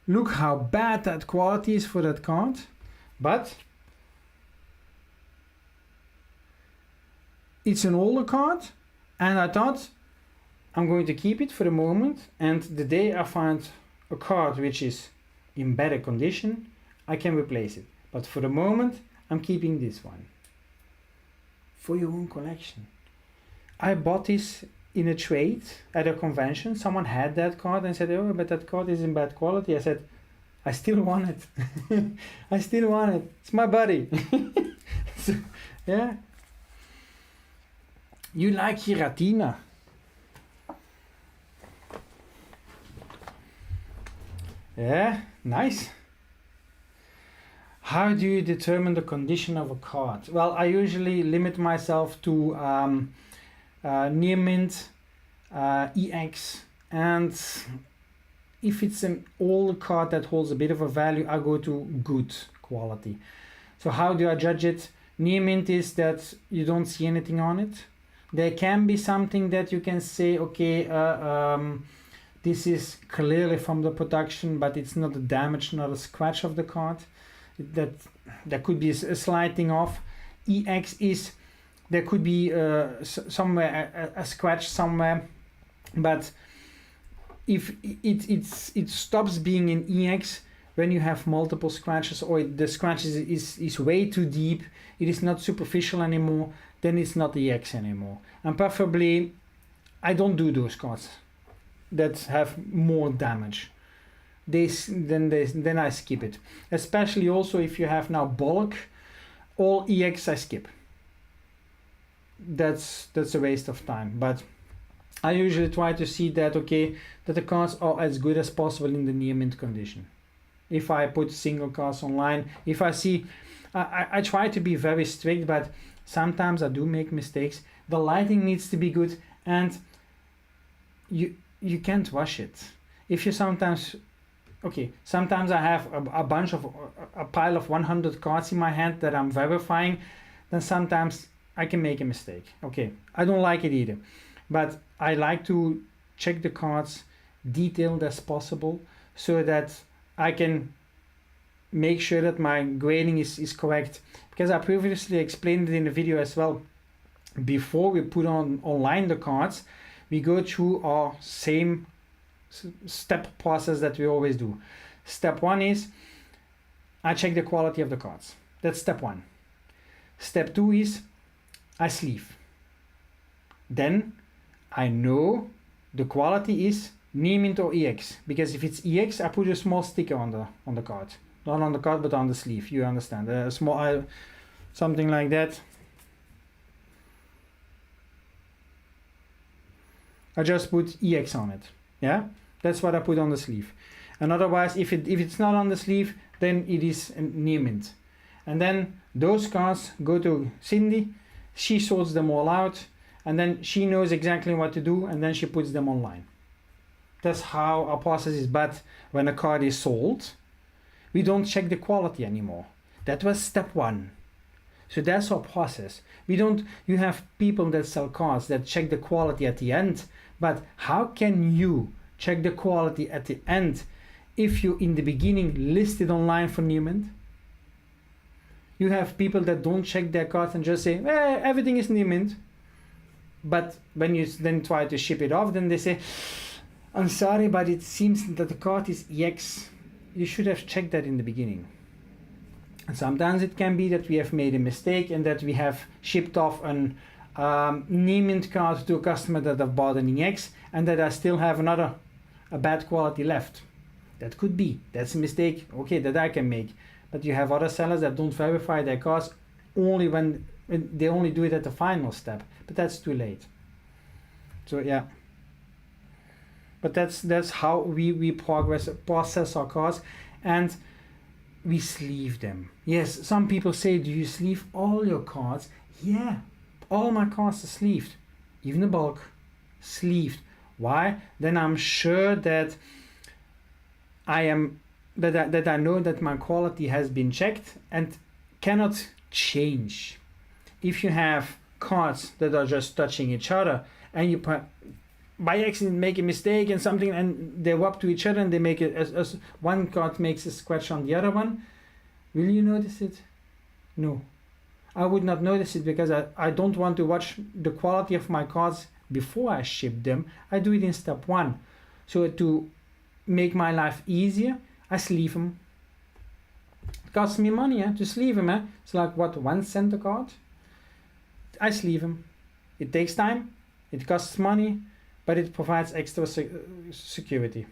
Look how bad that quality is for that card, but it's an older card, and I thought I'm going to keep it for the moment, and the day I find a card which is in better condition, I can replace it. But for the moment, I'm keeping this one for your own collection. I bought this in a trade at a convention. Someone had that card and said, oh, but that card is in bad quality. I said, I still want it. I still want it. It's my buddy. So, yeah. You like Giratina. Yeah, nice. How do you determine the condition of a card? Well, I usually limit myself to near mint, EX, and if it's an old card that holds a bit of a value, I go to good quality. So how do I judge it? Near mint is that you don't see anything on it. There can be something that you can say, okay, this is clearly from the production, but it's not a damage, not a scratch of the card. That could be a slight thing off. EX is, there could be somewhere a scratch somewhere, but if it stops being an EX when you have multiple scratches, or the scratches is way too deep, it is not superficial anymore, then it's not EX anymore. And preferably, I don't do those cards that have more damage. Then I skip it. Especially also if you have now bulk, all EX I skip. That's a waste of time. But I usually try to see that, okay, that the cards are as good as possible in the near mint condition. If I put single cards online, if I see, I try to be very strict, but sometimes I do make mistakes. The lighting needs to be good, and you can't rush it. If you sometimes I have a pile of 100 cards in my hand that I'm verifying, then sometimes I can make a mistake. Okay, I don't like it either, but I like to check the cards detailed as possible so that I can make sure that my grading is correct, because I previously explained it in the video as well. Before we put online the cards, we go through our same step process that we always do. Step one is I check the quality of the cards. That's step one. Step two is I sleeve. Then I know the quality is near mint or EX, because if it's EX, I put a small sticker on the card, not on the card but on the sleeve. You understand? A small something like that. I just put EX on it. Yeah, that's what I put on the sleeve. And otherwise, if it's not on the sleeve, then it is near mint. And then those cards go to Cindy. She sorts them all out, and then she knows exactly what to do, and then she puts them online. That's how our process is. But when a card is sold, we don't check the quality anymore. That was step one. So that's our process. You have people that sell cards that check the quality at the end, but how can you check the quality at the end if you in the beginning listed online for near mint? You have people that don't check their cards and just say, everything is near mint. But when you then try to ship it off, then they say, I'm sorry, but it seems that the card is EX. You should have checked that in the beginning. And sometimes it can be that we have made a mistake and that we have shipped off an near mint card to a customer that have bought an EX, and that I still have a bad quality left. That could be. That's a mistake, okay, that I can make. But you have other sellers that don't verify their cards only when they only do it at the final step. But that's too late. So yeah. But that's how we process our cards, and we sleeve them. Yes, some people say, do you sleeve all your cards? Yeah, all my cards are sleeved, even the bulk, sleeved. Why? Then I'm sure that I know that my quality has been checked and cannot change. If you have cards that are just touching each other, and you by accident make a mistake and something, and they rub to each other, and they make it as one card makes a scratch on the other one, will you notice it? No, I would not notice it, because I don't want to watch the quality of my cards before I ship them. I do it in step one. So to make my life easier, I sleeve them. It costs me money to sleeve them. It's like, what, 1 cent a card? I sleeve them. It takes time, it costs money, but it provides extra security.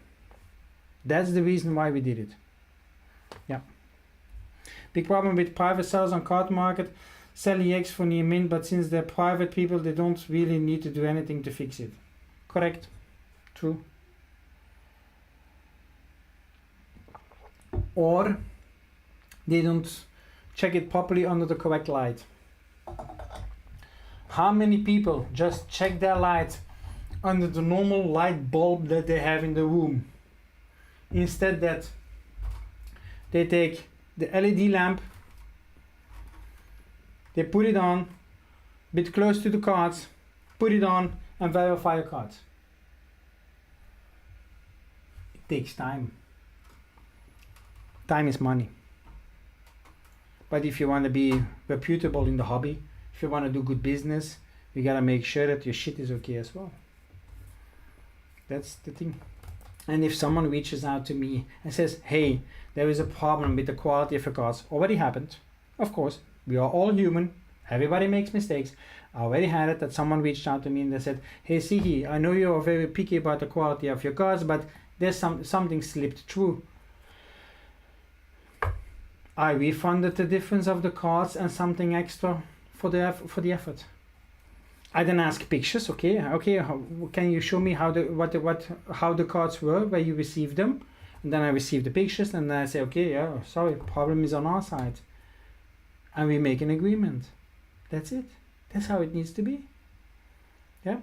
That's the reason why we did it. Yeah. Big problem with private sellers on card market. Sell EX for near mint, but since they're private people, they don't really need to do anything to fix it. Correct. True. Or They don't check it properly under the correct light. How many people just check their light under the normal light bulb that they have in the room? Instead that they take the LED lamp, they put it on, a bit close to the cards, put it on and verify your cards. It takes time. Time is money. But if you want to be reputable in the hobby, if you want to do good business, you gotta make sure that your shit is okay as well. That's the thing. And if someone reaches out to me and says, hey, there is a problem with the quality of your cards, already happened. Of course, we are all human. Everybody makes mistakes. I already had it that someone reached out to me and they said, hey Sigi, I know you are very picky about the quality of your cards, but there's something slipped through. I refunded the difference of the cards and something extra for the effort. I then ask pictures. Okay. Can you show me how the cards were where you received them? And then I receive the pictures, and then I say, okay, yeah, sorry, problem is on our side, and we make an agreement. That's it. That's how it needs to be. Yeah.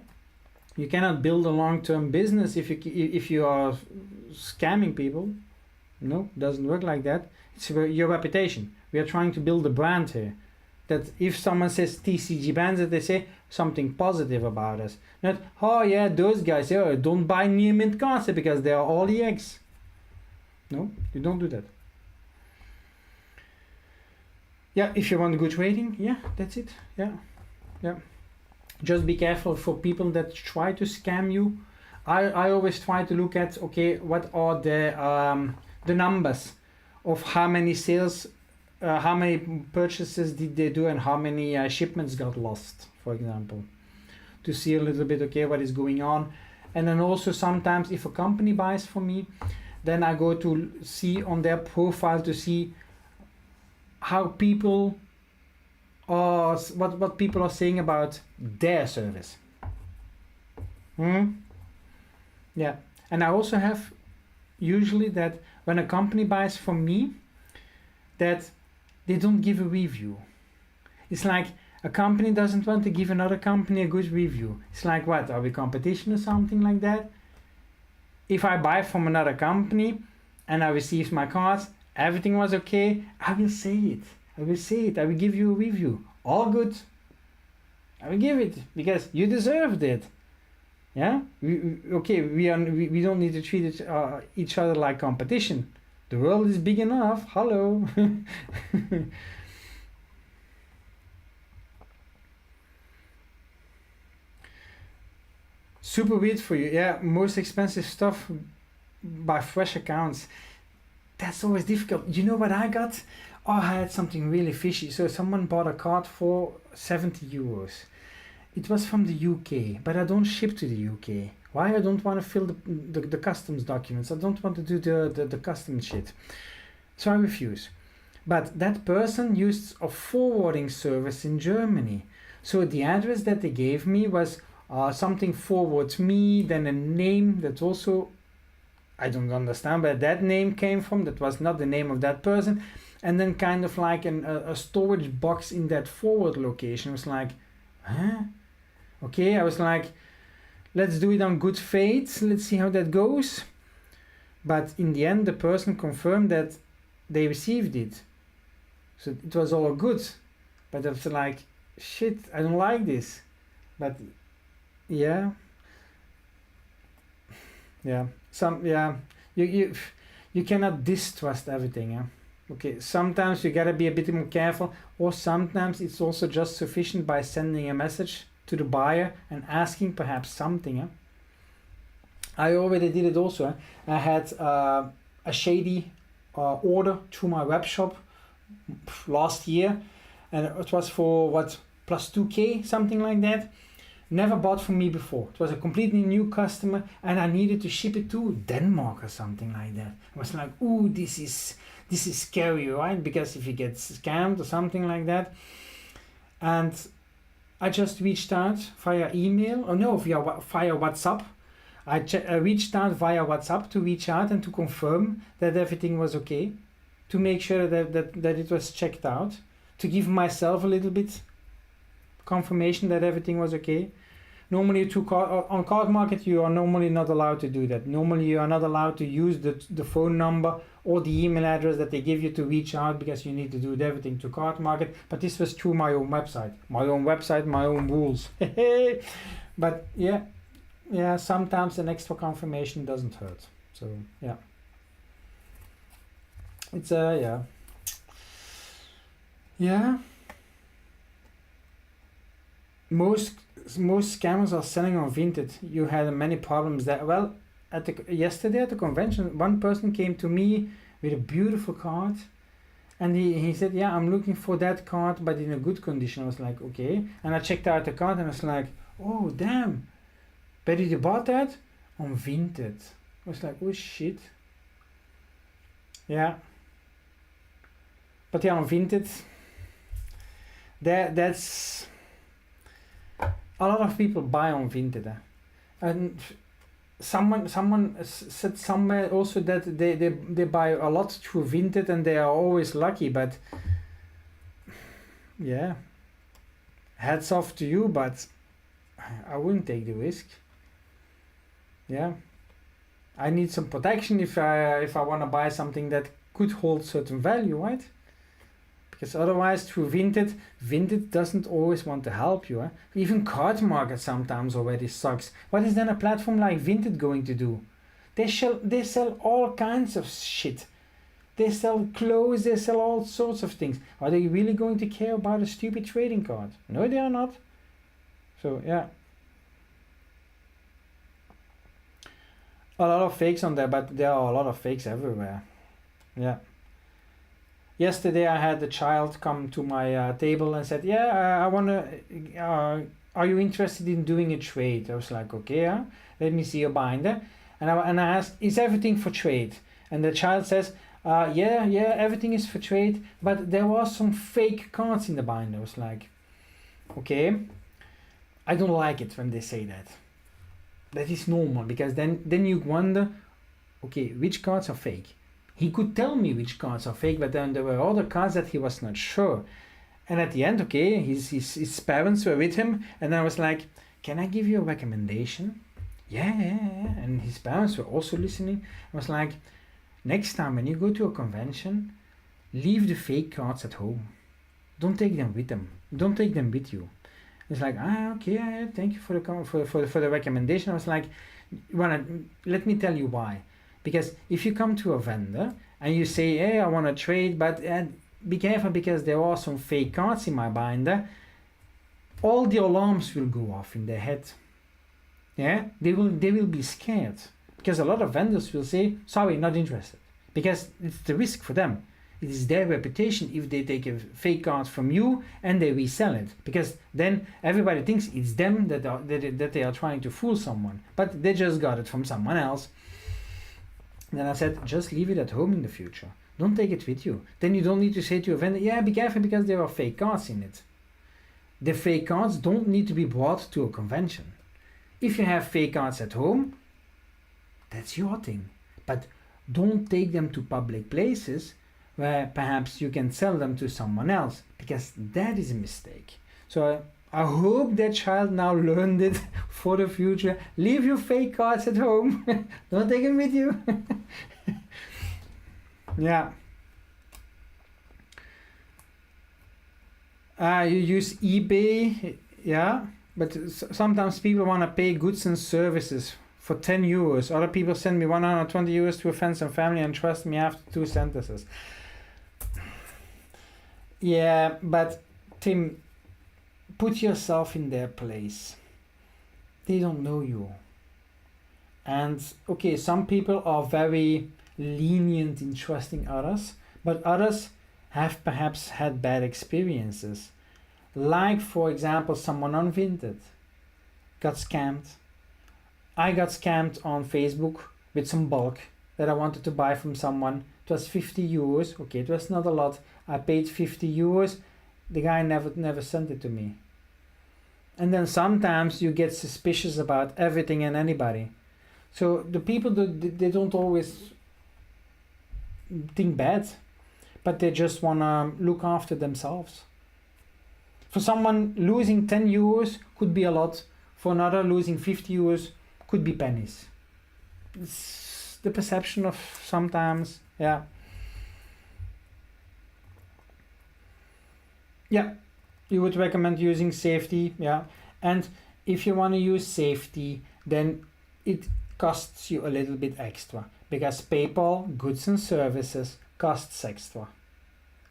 You cannot build a long-term business if you are scamming people. No, it doesn't work like that. It's your reputation. We are trying to build a brand here. That if someone says TCG bands, that they say something positive about us. Not, oh yeah, those guys, oh, don't buy near mint cards because they are all EX. No, you don't do that. Yeah, if you want a good rating, yeah, that's it. Yeah. Just be careful for people that try to scam you. I always try to look at, okay, what are the numbers of how many sales, how many purchases did they do, and how many shipments got lost, for example, to see a little bit, okay, what is going on. And then also sometimes if a company buys from me, then I go to see on their profile to see how people are, what people are saying about their service. Yeah, and I also have usually that when a company buys from me, that they don't give a review. It's like a company doesn't want to give another company a good review. It's like, what, are we competition or something like that? If I buy from another company and I received my cards, everything was okay, I will say it. I will give you a review. All good. I will give it because you deserved it. Yeah? We don't need to treat each other like competition. The world is big enough. Hello. Super weird for you. Yeah, most expensive stuff by fresh accounts. That's always difficult. You know what I got? Oh, I had something really fishy. So someone bought a card for 70 euros. It was from the UK, but I don't ship to the UK. Why? I don't want to fill the customs documents. I don't want to do the customs shit. So I refuse. But that person used a forwarding service in Germany. So the address that they gave me was something forward me, then a name that also, I don't understand where that name came from. That was not the name of that person. And then kind of like a storage box in that forward location. I was like, huh? Okay, I was like, let's do it on good faith. Let's see how that goes. But in the end, the person confirmed that they received it. So it was all good. But I was like, shit, I don't like this. But yeah. You cannot distrust everything. Yeah. Okay, sometimes you gotta be a bit more careful, or sometimes it's also just sufficient by sending a message to the buyer and asking perhaps something. Yeah? I already did it also. I had a shady order to my web shop last year, and it was for what, plus 2k, something like that. Never bought from me before. It was a completely new customer, and I needed to ship it to Denmark or something like that. I was like, ooh, this is scary, right? Because if you get scammed or something like that. And I just reached out via email, or no, via WhatsApp. I reached out via WhatsApp to reach out and to confirm that everything was okay, to make sure that it was checked out, to give myself a little bit confirmation that everything was okay. Normally on Card Market you are normally not allowed to do that. Normally you are not allowed to use the phone number or the email address that they give you to reach out, because you need to do everything to Card Market. But this was through my own website, my own rules. But yeah, sometimes an extra confirmation doesn't hurt. So yeah, it's yeah. Most scammers are selling on Vinted. You had many problems there. Well, yesterday at the convention, one person came to me with a beautiful card, and he said, yeah, I'm looking for that card but in a good condition. I was like, okay, and I checked out the card and I was like, oh damn, but you bought that on Vinted. I was like, oh shit. Yeah, but yeah, on Vinted, that's a lot of people buy on Vinted, and someone said somewhere also that they buy a lot through Vinted and they are always lucky. But yeah, hats off to you, but I wouldn't take the risk. Yeah, I need some protection if I want to buy something that could hold certain value, right? Because otherwise, through Vinted doesn't always want to help you. Even Card Market sometimes already sucks. What is then a platform like Vinted going to do? They sell all kinds of shit. They sell clothes, they sell all sorts of things. Are they really going to care about a stupid trading card? No, they are not. So yeah. A lot of fakes on there, but there are a lot of fakes everywhere. Yeah. Yesterday I had a child come to my table and said, yeah, I want to, are you interested in doing a trade? I was like, okay, let me see your binder. And I asked, is everything for trade? And the child says, yeah, everything is for trade, but there was some fake cards in the binder. I was like, okay, I don't like it when they say that. That is normal, because then you wonder, okay, which cards are fake? He could tell me which cards are fake, but then there were other cards that he was not sure. And at the end, okay, his parents were with him, and I was like, can I give you a recommendation? Yeah. And his parents were also listening. I was like, next time when you go to a convention, leave the fake cards at home. Don't take them with them. Don't take them with you. It's like, okay, thank you for the recommendation. I was like, let me tell you why. Because if you come to a vendor and you say, hey, I want to trade, but be careful because there are some fake cards in my binder, all the alarms will go off in their head. Yeah, they will be scared, because a lot of vendors will say, sorry, not interested, because it's the risk for them. It is their reputation if they take a fake card from you and they resell it, because then everybody thinks it's them that they are trying to fool someone, but they just got it from someone else. Then I said, just leave it at home in the future. Don't take it with you. Then you don't need to say to your vendor, yeah, be careful because there are fake cards in it. The fake cards don't need to be brought to a convention. If you have fake cards at home, that's your thing. But don't take them to public places where perhaps you can sell them to someone else, because that is a mistake. So I hope that child now learned it for the future. Leave your fake cards at home. Don't take them with you. Yeah. You use eBay, yeah, but sometimes people want to pay goods and services for 10 euros. Other people send me 120 euros to a friends and family and trust me after 2 sentences. Yeah, but Tim, put yourself in their place. They don't know you. And okay, some people are very lenient in trusting others, but others have perhaps had bad experiences. Like, for example, someone on Vinted got scammed. I got scammed on Facebook with some bulk that I wanted to buy from someone. It was 50 euros. Okay, it was not a lot. I paid 50 euros. The guy never sent it to me. And then sometimes you get suspicious about everything and anybody. So the people, they don't always think bad. but they just want to look after themselves. For someone, losing 10 euros could be a lot. For another, losing 50 euros could be pennies. It's the perception of sometimes, yeah. Yeah, you would recommend using safety, yeah. And if you want to use safety, then it costs you a little bit extra, because PayPal, goods and services, costs extra.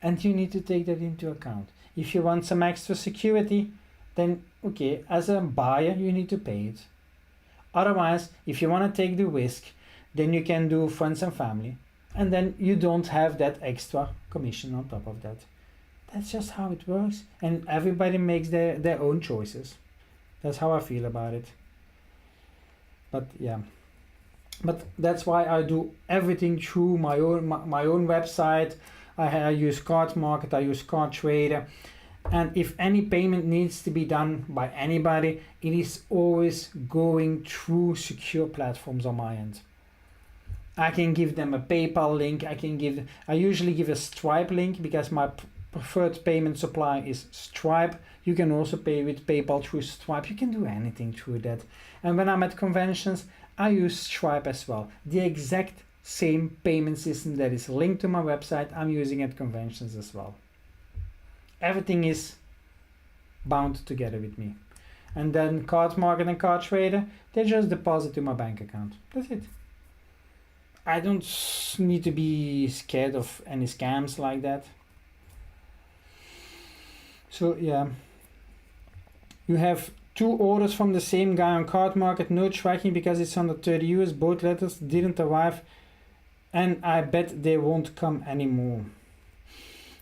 And you need to take that into account. If you want some extra security, then okay, as a buyer, you need to pay it. Otherwise, if you want to take the risk, then you can do friends and family. And then you don't have that extra commission on top of that. That's just how it works. And everybody makes their own choices. That's how I feel about it. But yeah. But that's why I do everything through my own website. I use Card Market, I use Card Trader. And if any payment needs to be done by anybody, it is always going through secure platforms on my end. I can give them a PayPal link. I usually give a Stripe link, because my preferred payment supply is Stripe. You can also pay with PayPal through Stripe. You can do anything through that. And when I'm at conventions, I use Stripe as well. The exact same payment system that is linked to my website, I'm using at conventions as well. Everything is bound together with me. And then Card Market and Card Trader, they just deposit to my bank account. That's it. I don't need to be scared of any scams like that. So yeah, you have 2 orders from the same guy on Card Market, no tracking because it's under 30 euros. Both letters didn't arrive, and I bet they won't come anymore.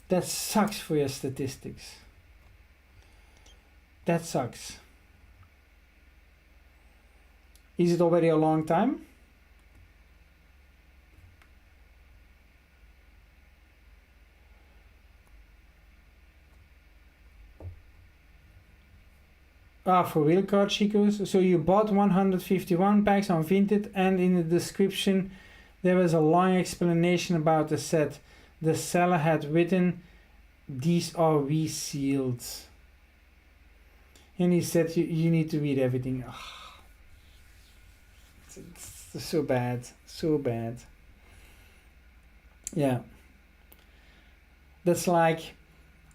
That sucks for your statistics. That sucks. Is it already a long time? For real card chicos. So you bought 151 packs on Vinted, and in the description there was a long explanation about the set. The seller had written, "These are resealed." And he said you need to read everything. Oh, it's so bad. So bad. Yeah. That's like,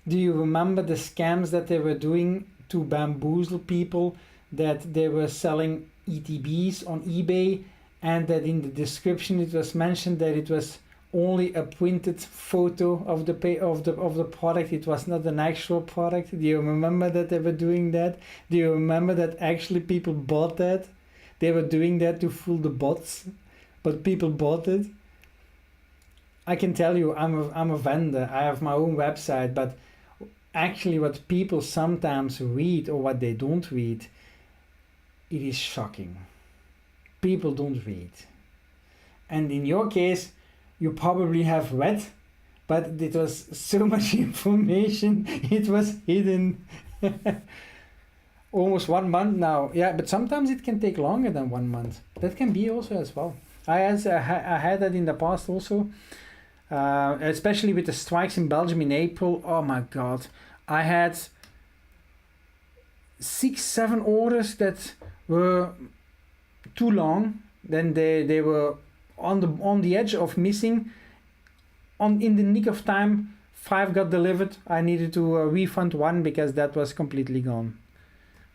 do you remember the scams that they were doing to bamboozle people, that they were selling ETBs on eBay, and that in the description it was mentioned that it was only a printed photo of the product, it was not an actual product? Do you remember that they were doing that? Do you remember that actually people bought that? They were doing that to fool the bots, but people bought it. I can tell you, I'm a vendor, I have my own website, but actually what people sometimes read or what they don't read, it is shocking. People don't read. And in your case, you probably have read, but it was so much information, it was hidden. Almost 1 month now. Yeah, but sometimes it can take longer than 1 month. That can be also as well. I had that in the past also. Especially with the strikes in Belgium in April. Oh my god, I had 6-7 orders that were too long. Then they were on the edge of missing. In the nick of time, 5 got delivered. I needed to refund 1 because that was completely gone.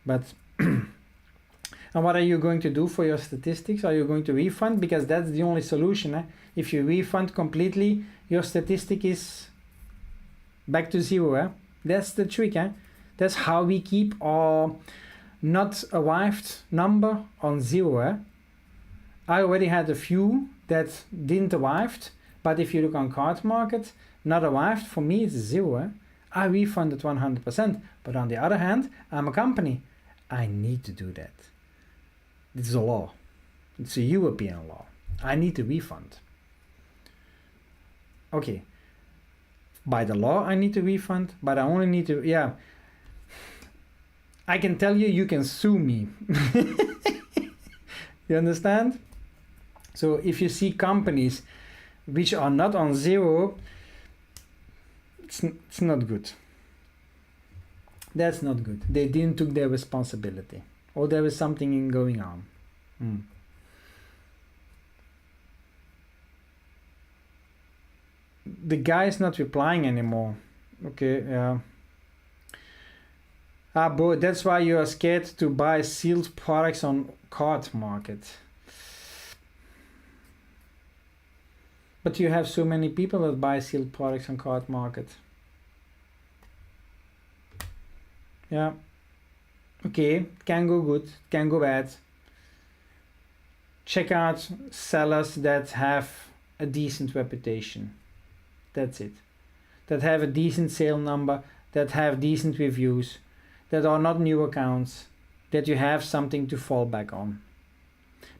But and what are you going to do for your statistics? Are you going to refund? Because that's the only solution. Eh? If you refund completely, your statistic is back to 0. Eh? That's the trick. Eh? That's how we keep our not arrived number on 0. Eh? I already had a few that didn't arrive, but if you look on Card Market, not arrived, for me it's 0. Eh? I refunded 100%. But on the other hand, I'm a company. I need to do that. It's a law. It's a European law. I need to refund. Okay. By the law, I need to refund, but I only need to, yeah. I can tell you, you can sue me. You understand? So if you see companies which are not on 0, It's not good. That's not good. They didn't took their responsibility, or there was something going on. The guy is not replying anymore. Okay, yeah. Bro, that's why you are scared to buy sealed products on card market. But you have so many people that buy sealed products on card market. Yeah. Okay, can go good, can go bad. Check out sellers that have a decent reputation. That's it. That have a decent sale number, that have decent reviews, that are not new accounts, that you have something to fall back on.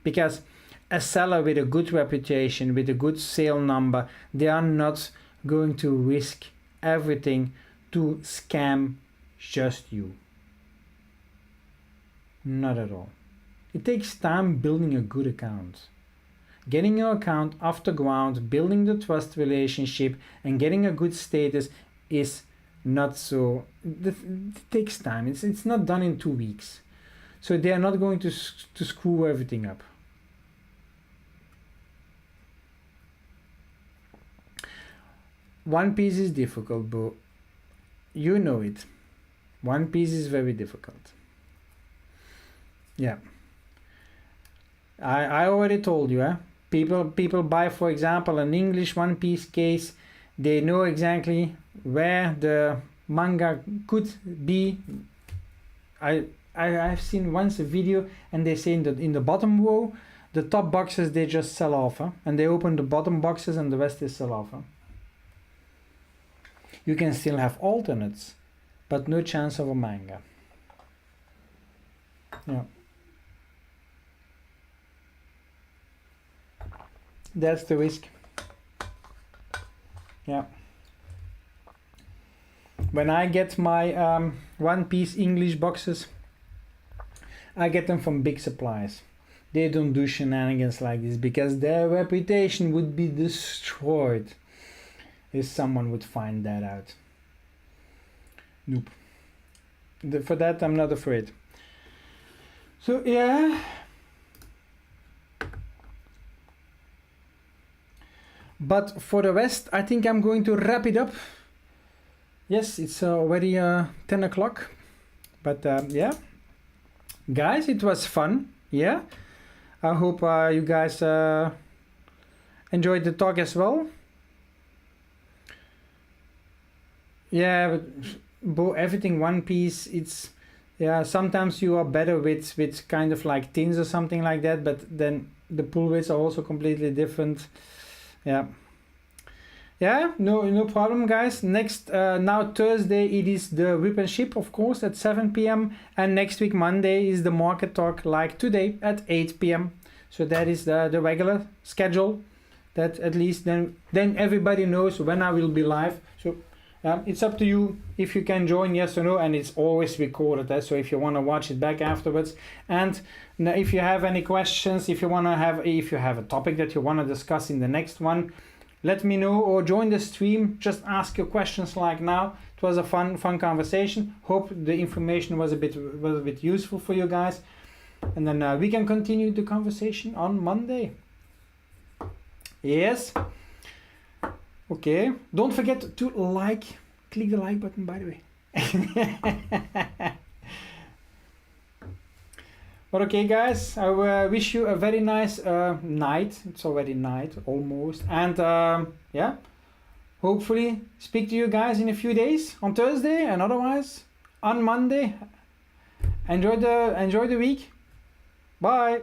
Because a seller with a good reputation, with a good sale number, they are not going to risk everything to scam just you. Not at all. It takes time building a good account. Getting your account off the ground, building the trust relationship, and getting a good status is not so. It takes time. It's not done in 2 weeks. So they are not going to screw everything up. One Piece is difficult, bro. You know it. One Piece is very difficult. Yeah. I already told you, people buy, for example, an English One Piece case. They know exactly where the manga could be. I've seen once a video, and they say in the bottom row, the top boxes they just sell off, and they open the bottom boxes and the rest they sell off. You can still have alternates, but no chance of a manga. Yeah. That's the risk. Yeah. When I get my One Piece English boxes, I get them from big suppliers. They don't do shenanigans like this because their reputation would be destroyed if someone would find that out. Nope. For that I'm not afraid. So yeah. But for the rest, I think I'm going to wrap it up. Yes, it's already 10 o'clock. But yeah. Guys, it was fun. Yeah. I hope you guys enjoyed the talk as well. Yeah, but everything One Piece, it's, yeah, sometimes you are better with kind of like tins or something like that, but then the pull weights are also completely different. Yeah, no problem, guys. Next now Thursday it is the Rip and Ship, of course, at 7 p.m. and next week Monday is the market talk like today at 8 p.m. So that is the regular schedule, that at least then everybody knows when I will be live. So it's up to you if you can join, yes or no, and it's always recorded, so if you want to watch it back afterwards. And if you have any questions, if you have a topic that you want to discuss in the next one, let me know, or join the stream. Just ask your questions like now. It was a fun conversation. Hope the information was a bit useful for you guys, and then we can continue the conversation on Monday. Yes. Okay, don't forget to click the like button, by the way. But okay, guys, I wish you a very nice night. It's already night, almost. And yeah, hopefully speak to you guys in a few days on Thursday, and otherwise on Monday. Enjoy the week. Bye.